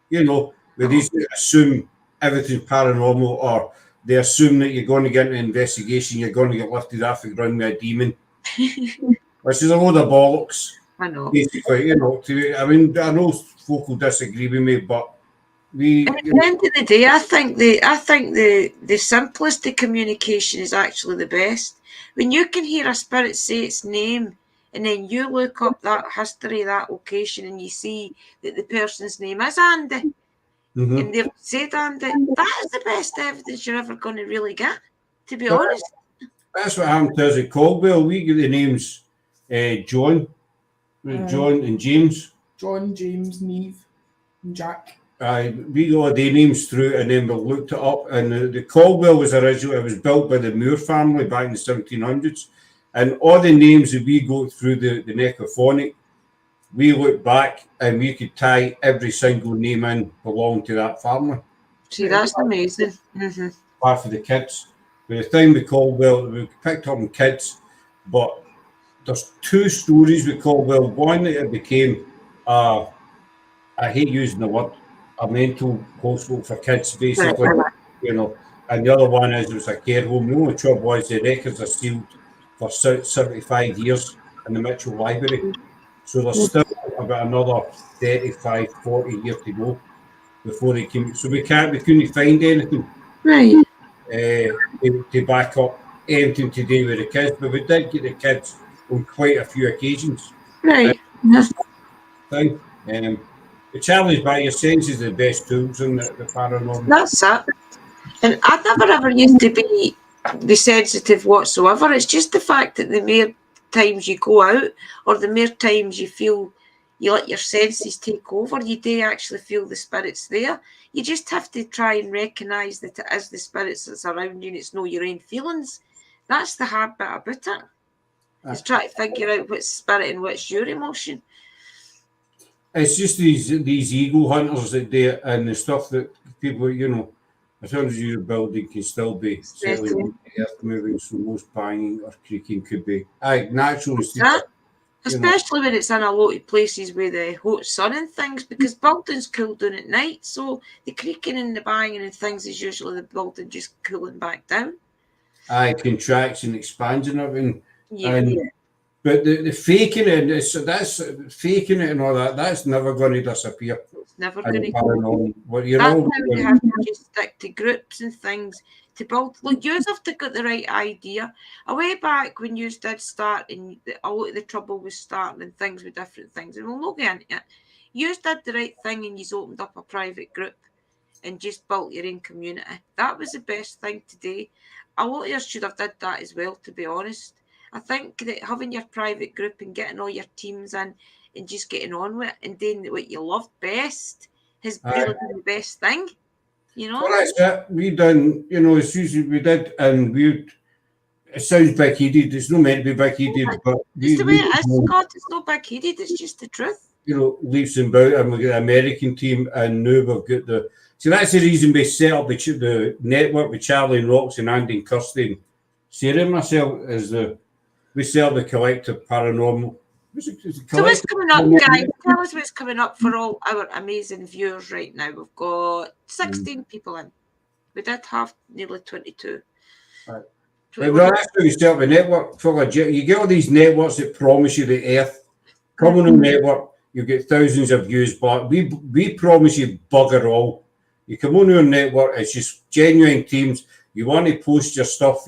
you know, where they assume everything's paranormal, or they assume that you're going to get into an investigation, you're going to get lifted off the ground with a demon, which is a load of bollocks. I know. Basically, you know, I know folk will disagree with me, but at the end of the day, I think the simplest of communication is actually the best. When you can hear a spirit say its name, and then you look up that history, that location, and you see that the person's name is Andy, and they've said Andy, that is the best evidence you're ever going to really get, to be honest. That's what happened to us at Caldwell. We get the names John and James. John, James, Neve, and Jack. We got their names through, and then we looked it up. And the Caldwell was originally, it was built by the Moore family back in the 1700s. And all the names that we go through the necrophonic, we look back and we could tie every single name in belonging to that family. See, that's amazing. Apart from the kids. By the time we Caldwell, we picked up on kids, but there's 2 stories with Caldwell. One, that it became, I hate using the word, a mental hospital for kids, basically, you know. And the other one is it was a care home. The only trouble was the records are sealed for 75 years in the Mitchell Library. So there's still about another 35, 40 years to go before they came. So we couldn't find anything to back up anything to do with the kids, but we did get the kids on quite a few occasions. Right. The challenge by your senses is the best tools in the paranormal. That's it. And I never ever used to be sensitive whatsoever. It's just the fact that the mere times you go out, or the mere times you feel you let your senses take over, you do actually feel the spirits there. You just have to try and recognise that it is the spirits that's around you and it's not your own feelings. That's the hard bit about it. It's trying to figure out which spirit and which your emotion. It's just these ego hunters that do it, and the stuff that people, you know, a 100-year building can still be settling earth moving, so most banging or creaking could be natural. Especially when it's in a lot of places with the hot sun and things, because buildings cool down at night, so the creaking and the banging and things is usually the building just cooling back down. Contracts and expands and everything. But the faking it, that's faking it and all that. That's never going to disappear. It's never And going to paranormal. What you're That's all how you have to just stick to groups and things to build. Look, you have to get the right idea. A way back when you did start, and a lot of the trouble was starting and things with different things, and we'll not get into it. You did the right thing and you opened up a private group and just built your own community. That was the best thing to do. A lot of us should have did that as well, to be honest. I think that having your private group and getting all your teams in and just getting on with it and doing what you love best has really been the best thing, you know? Well, that's it. We done, as usually we did, and it sounds big-headed. It's not meant to be big-headed, but It's the way it is, Scott. It's not big-headed. It's just the truth. Leaps and bounds, and we've got the American team, and now we've got the... So that's the reason we set up the network with Charlie and Rox and Andy and Kirsty and Sarah and myself, we set up the collective paranormal. So what's coming up, guys? Tell us what's coming up for all our amazing viewers right now. We've got 16 people in. We did have nearly 22. Right. Well, that's how you set up a network. You get all these networks that promise you the earth. Come on a network, you get thousands of views, but we promise you bugger all. You come on our network, it's just genuine teams. You want to post your stuff,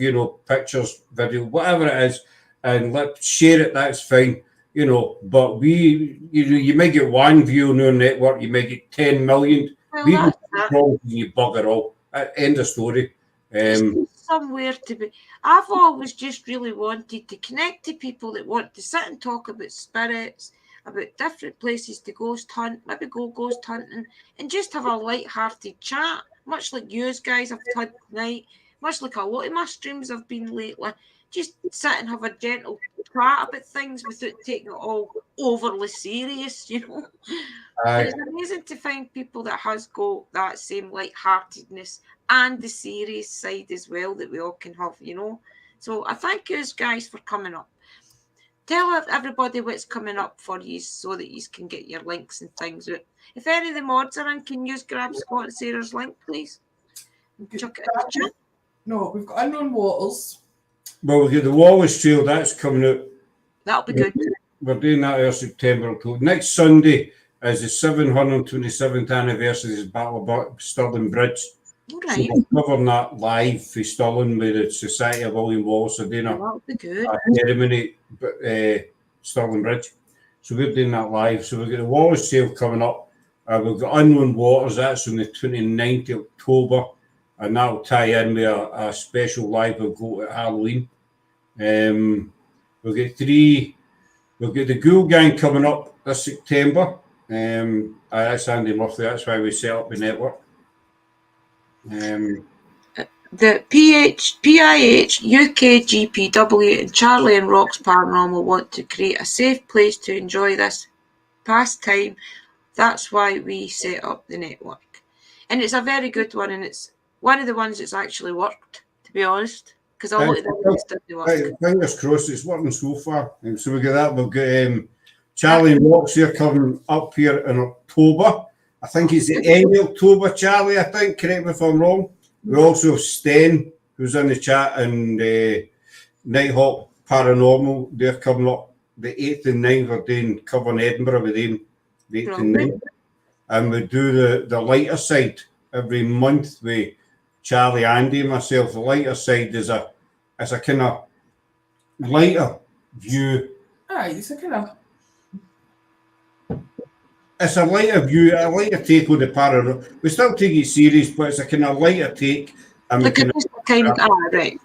pictures, video, whatever it is, and share it, that's fine. But you may get one view on our network, you may get 10 million. Well, We promise you bugger all. End of story. Somewhere to be. I've always just really wanted to connect to people that want to sit and talk about spirits, about different places to ghost hunt, maybe go ghost hunting, and just have a light-hearted chat, much like you guys have had tonight, much like a lot of my streams have been lately. Just sit and have a gentle chat about things without taking it all overly serious, And it's amazing to find people that has got that same light-heartedness and the serious side as well that we all can have, So I thank you guys for coming up. Tell everybody what's coming up for you so that you can get your links and things out. If any of the mods are in, can you grab Scott and Sarah's link, please? Chuck it in the chat. No, we've got Unknown Waters. Well, we get the Wallace Trail, that's coming out. That'll be good. We're doing that in September, October. Next Sunday is the 727th anniversary of the Battle of Stirling Bridge. Right. So we're covering that live for Stirling with the Society of William Wallace. They're doing That'll be good. a ceremony at Stirling Bridge. So we're doing that live. So we've got the Wallace Trail coming up. We've got Unknown Waters, that's on the 29th of October. And that'll tie in with a special live we'll go at Halloween. We'll get the Ghoul Gang coming up this September. That's Andy Murphy, that's why we set up the network. The PIH, UK GPW, and Charlie and Rox Paranormal want to create a safe place to enjoy this pastime. That's why we set up the network. And it's a very good one, and it's one of the ones that's actually worked, to be honest, because a lot of them just didn't work. Fingers crossed, it's working so far. So we get that. We've got Charlie and Rox here coming up here in October. I think it's the end of October, Charlie, I think. Correct me if I'm wrong. We also have Sten, who's in the chat, and Nighthawk Paranormal. They're coming up the 8th and 9th. We're doing covering Edinburgh with them, the 8th and 9th. And we do the lighter side every month with Charlie, Andy, and myself. The lighter side is a kind of lighter view. It's a kind of... It's a lighter view, a lighter take on the paranormal. We still take it serious, but it's a kind of lighter take. And right.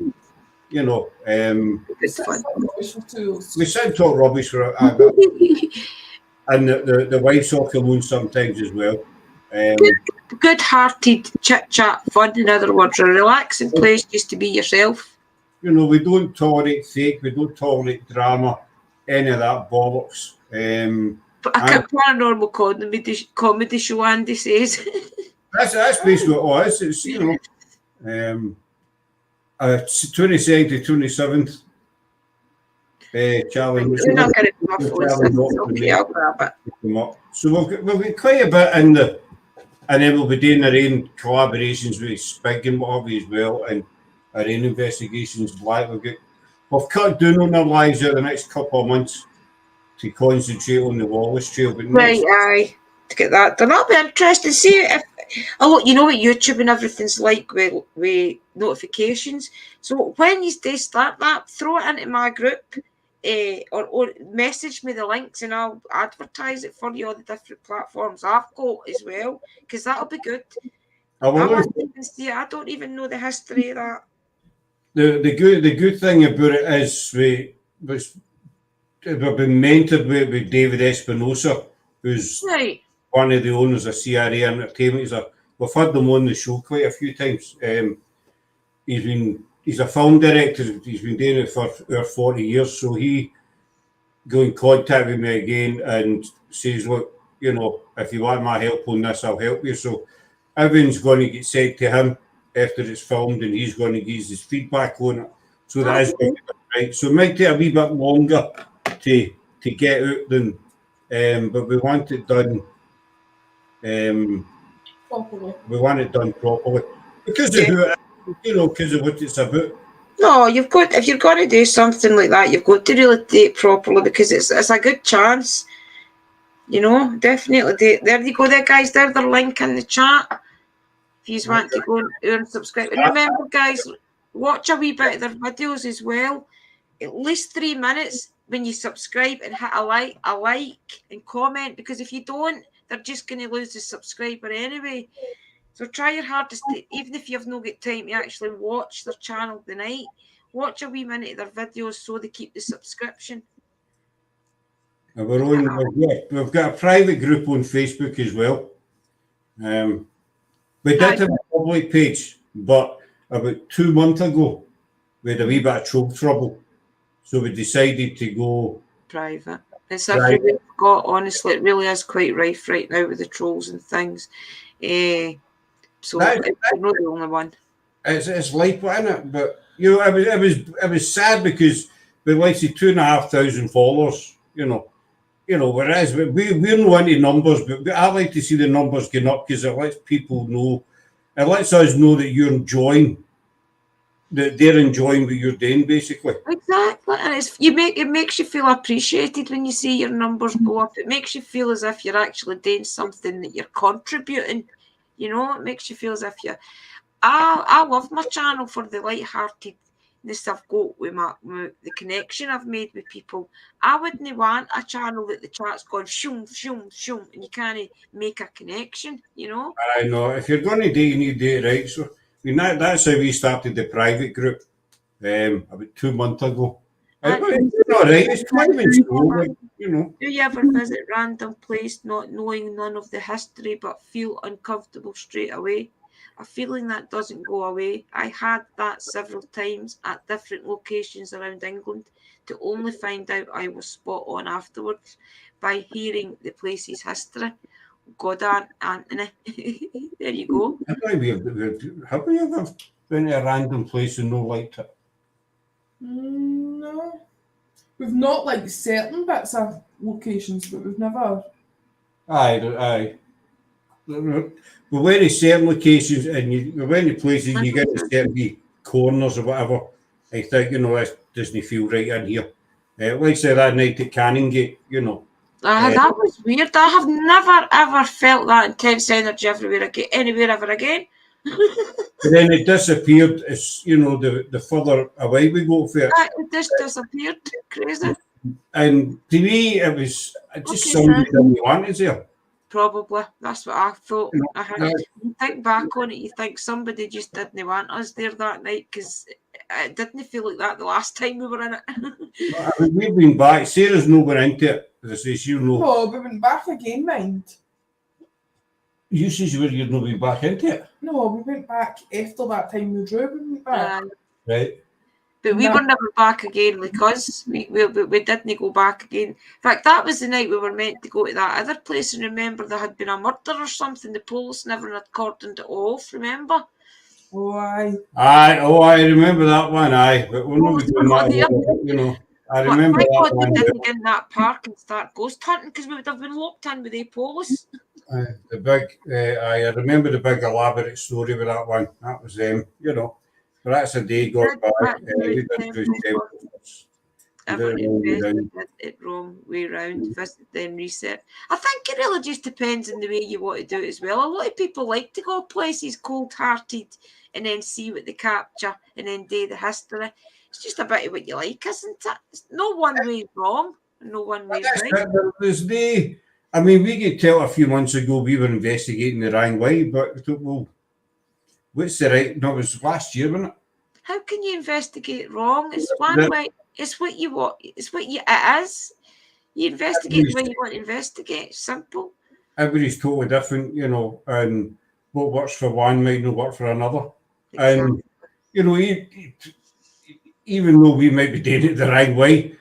It's fun. We sit and talk rubbish for and the wives talk alone sometimes as well. Good-hearted chit-chat fun, in other words, a relaxing place just to be yourself. We don't tolerate fake, we don't tolerate drama, any of that bollocks. But a paranormal comedy show, Andy says. That's basically what it is. It's, 22nd to 27th. Charlie. You're not going to I'll grab it. So we'll get quite a bit in the, and then we'll be doing our own collaborations with Spig and what have you as well, and our own investigations. We've got we've cut down on our lives over the next couple of months to concentrate on the Wallace trail. But Right, aye. To get that done. That'll be interesting. See if you know what YouTube and everything's like with notifications. So when you do start that, throw it into my group, or message me the links and I'll advertise it for you on the different platforms I've got as well, because that'll be good. I won't even see it. I don't even know the history of that. The good thing about it is we've been mentored with David Espinosa, who's right. one of the owners of CRA Entertainment. We've had them on the show quite a few times. He's a film director. He's been doing it for over 40 years. So he go in contact with me again and says, look, you know, if you want my help on this, I'll help you. So everything's going to get said to him after it's filmed, and he's going to give his feedback on it. So that is going to be right. So it might take a wee bit longer to get out than, but we want it done. Properly. We want it done properly because of who it is, you know, because of what it's about. No, if you're going to do something like that, you've got to really do it properly, because it's a good chance. You know, definitely. There you go, there, guys. There's the link in the chat. If you want to go and subscribe. And remember, guys, watch a wee bit of their videos as well. At least 3 minutes when you subscribe, and hit a like and comment, because if you don't, they're just going to lose the subscriber anyway. So try your hardest, even if you've not got time to actually watch their channel the night, watch a wee minute of their videos so they keep the subscription. We've got a private group on Facebook as well. We did have a public page, but about 2 months ago, we had a wee bit of troll trouble. So we decided to go private. It's everywhere we've got, honestly. It really is quite rife right now with the trolls and things. So you're not the only one. It's like that, isn't it? But you know, it was sad because we like to 2,500 followers. You know, whereas we're not into numbers, but I like to see the numbers going up because it lets people know, it lets us know that you're enjoying, that they're enjoying what you're doing, basically. Exactly, and it makes you feel appreciated when you see your numbers go up. It makes you feel as if you're actually doing something, that you're contributing. You know, it makes you feel as if you're. I love my channel for the light-heartedness I've got with the connection I've made with people. I wouldn't want a channel that the chat's gone shoom, shoom, shoom, and you can't make a connection, you know? I know. If you're going to do it, you need to do it right. So, I mean, that's how we started the private group about 2 months ago. It's not right. It's climbing slow, you know. Do you ever visit random place not knowing none of the history but feel uncomfortable straight away? A feeling that doesn't go away. I had that several times at different locations around England, to only find out I was spot on afterwards by hearing the place's history. God, Anthony. There you go. Have we ever been to a random place and not liked it? No. We've not liked certain bits of locations, but we've never. Aye. We went to certain locations and we went to places and you get to certain corners or whatever. I think, you know, this doesn't feel right in here. Like I said, that night at Canongate, you know. That was weird. I have never ever felt that intense energy anywhere ever again. But then it disappeared as, you know, the further away we go for it. It just disappeared. Crazy. And to me, it was just somebody didn't want us there. Probably. That's what I thought. You think back on it, you think somebody just didn't want us there that night, because it didn't feel like that the last time we were in it. I mean, we've been back. Sarah's not been into it. As I say, you know. No, we went back again, mind. You said you'd not been back into it? No, we went back after that time we drew. We went back. Right. But we were never back again, because we didn't go back again. In fact, that was the night we were meant to go to that other place, and remember there had been a murder or something. The police never had cordoned it off, remember? Oh, aye. I remember that one, aye. But we're not doing that, you know. I remember that one. We didn't get in that park and start ghost hunting, because we would have been locked in with the police. I remember the big elaborate story with that one. That was you know. But that's a day gone by. We did cruise temples. Ever invested it wrong way round, visit then research. I think it really just depends on the way you want to do it as well. A lot of people like to go places cold-hearted and then see what they capture and then do the history. It's just a bit of what you like, isn't it? It's no one way wrong, no one way right. There's the, I mean, we could tell a few months ago we were investigating the wrong way, but we thought, well, what's the right? No, it was last year, wasn't it? How can you investigate wrong? It's one way. It's what you want. It's what you. It is. You investigate the way you want to investigate. It's simple. Everybody's totally different, you know, and what works for one might not work for another. Exactly. And you know, even though we might be doing it the right way,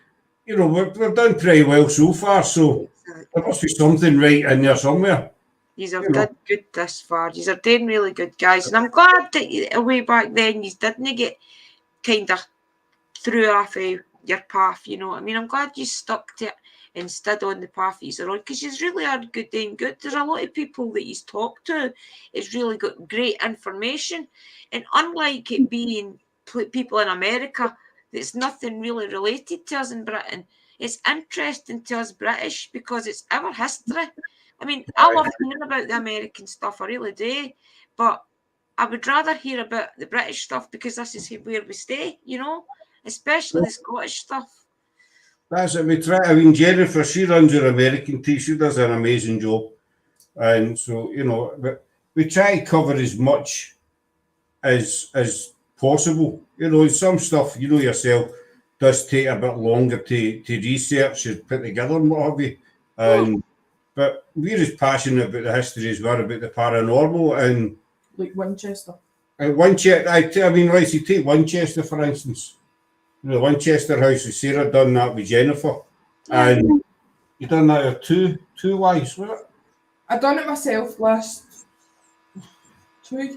you know, we've done pretty well so far. So there must be something right in there somewhere. These have done good this far. These are doing really good, guys, and I'm glad that way back then you didn't get kind of threw off your path. You know, I mean, I'm glad you stuck to it and stood on the path that you're on, because you really are doing good. There's a lot of people that he's talked to. It's really got great information, and unlike it being people in America, there's nothing really related to us in Britain. It's interesting to us British because it's our history. I mean, I love hearing about the American stuff, I really do, but I would rather hear about the British stuff because this is where we stay, you know, especially the Scottish stuff. That's it. We try. I mean, Jennifer, she runs her American tea. She does an amazing job, and so you know, we try to cover as much as possible. You know, some stuff, you know yourself, does take a bit longer to research and put together and what have you. But we're as passionate about the history as well about the paranormal and like Winchester. Winchester, I mean, like you take Winchester for instance. The Winchester House with Sarah done that with Jennifer, and you done that with two wives, was it? I done it myself last year,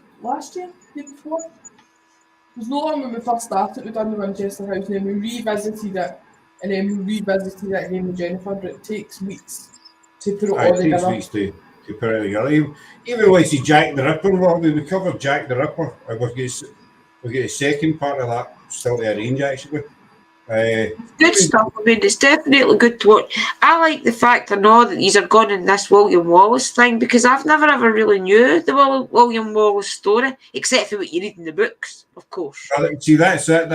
year before. It was no long when we first started. We done the Winchester House, and then we revisited it, and then we revisited it again with Jennifer. But it takes weeks to put it all together. It takes weeks to put it together. Even when you Jack the Ripper, we covered Jack the Ripper. We'll get the second part of that still to arrange actually. Good stuff. I mean, it's definitely good to watch. I like the fact I know that these are gone in this William Wallace thing because I've never ever really knew the William Wallace story except for what you read in the books, of course. See, that's it.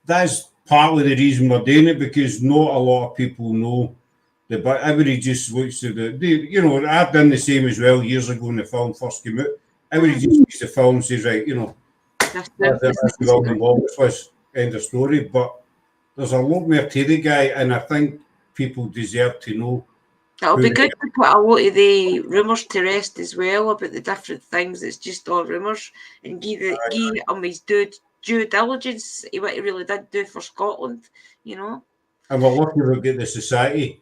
That's partly the reason we're doing it because not a lot of people know. But everybody just looks to you know, I've done the same as well years ago when the film first came out. Everybody just sees the film and says, right, you know, that's William Wallace was, end of story. But there's a lot more to the guy, and I think people deserve to know. It'll be good to put a lot of the rumours to rest as well about the different things. It's just all rumours, and give him his due diligence, what he really did do for Scotland, you know. And we're lucky we've got the society.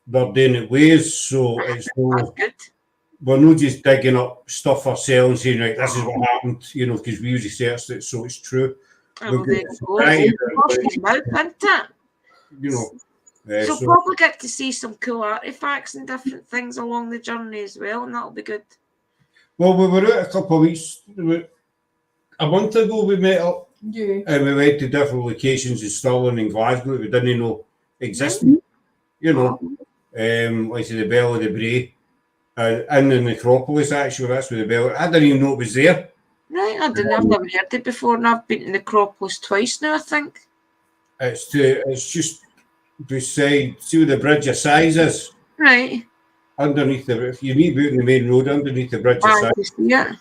They're doing it ways, so it's no. Good. We're not just digging up stuff ourselves and saying, right, this is what happened, you know, because we researched it, so it's true. You know, so probably get to see some cool artifacts and different things along the journey as well, and that'll be good. Well, we were out a couple of weeks, a month ago we met up, and we went to different locations in Stirling and Glasgow that we didn't know existed, you know, like the Bell of the Bray, in the necropolis actually, that's where the Bell, I didn't even know it was there. Right, I've never heard it before, and I've been to the necropolis twice now, I think. It's just beside, see where the Bridge of Sighs is? Right. Underneath if you meet out in the main road, underneath the Bridge of Sighs. Yeah.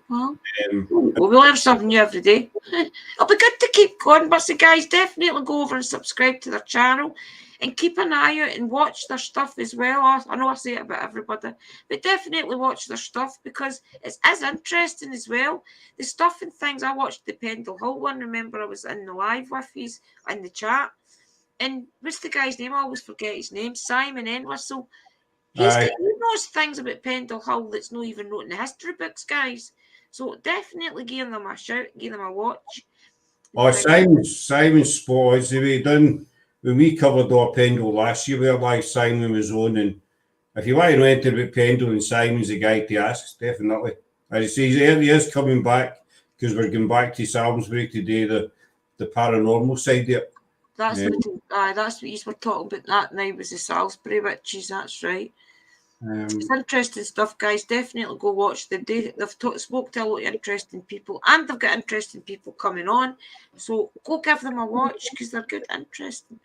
Well, we learn something new every day. It'll be good to keep going, but so guys, definitely go over and subscribe to their channel and keep an eye out and watch their stuff as well. I know I say it about everybody, but definitely watch their stuff because it's as interesting as well. The stuff and things, I watched the Pendle Hill one. Remember, I was in the live with you in the chat. And what's the guy's name? I always forget his name. Simon Entwistle. He knows things about Pendle Hill that's not even known in the history books, guys. So definitely give them a shout, give them a watch. Oh, Simon's spot is the way he done. When we covered our Pendle last year, we were like Simon was on, and if you want to know anything about Pendle, and Simon's the guy to ask, definitely. As he says, he is coming back because we're going back to Salisbury to do the paranormal side of it. That's that's what you were talking about that night, was the Salisbury witches. That's right. It's interesting stuff, guys. Definitely go watch them. They've spoke to a lot of interesting people, and they've got interesting people coming on. So go give them a watch because they're good, interesting.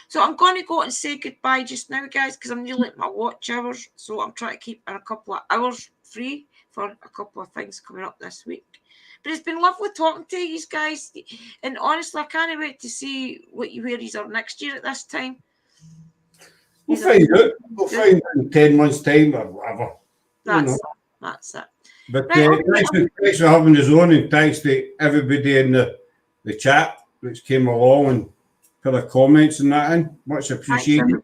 So I'm going to go and say goodbye just now, guys, because I'm nearly at my watch hours. So I'm trying to keep a couple of hours free for a couple of things coming up this week. But it's been lovely talking to you guys. And honestly, I can't wait to see where you are next year at this time. We'll find out. We'll find out in 10 months' time or whatever. That's it. But thanks for having us on, and thanks to everybody in the chat which came along and put their comments and that in. Much appreciated.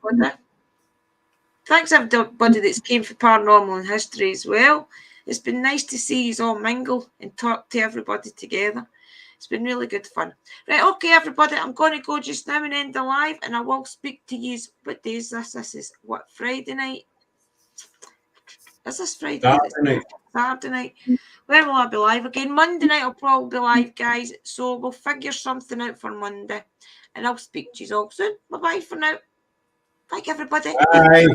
Thanks everybody that's came for Paranormal and History as well. It's been nice to see you all mingle and talk to everybody together. It's been really good fun. Right, okay, everybody, I'm going to go just now and end the live, and I will speak to you. What day is this? This is what, Friday night? Is this Friday night? Saturday night. When will I be live again? Monday night I'll probably be live, guys. So we'll figure something out for Monday, and I'll speak to you all soon. Bye-bye for now. Bye, everybody. Bye.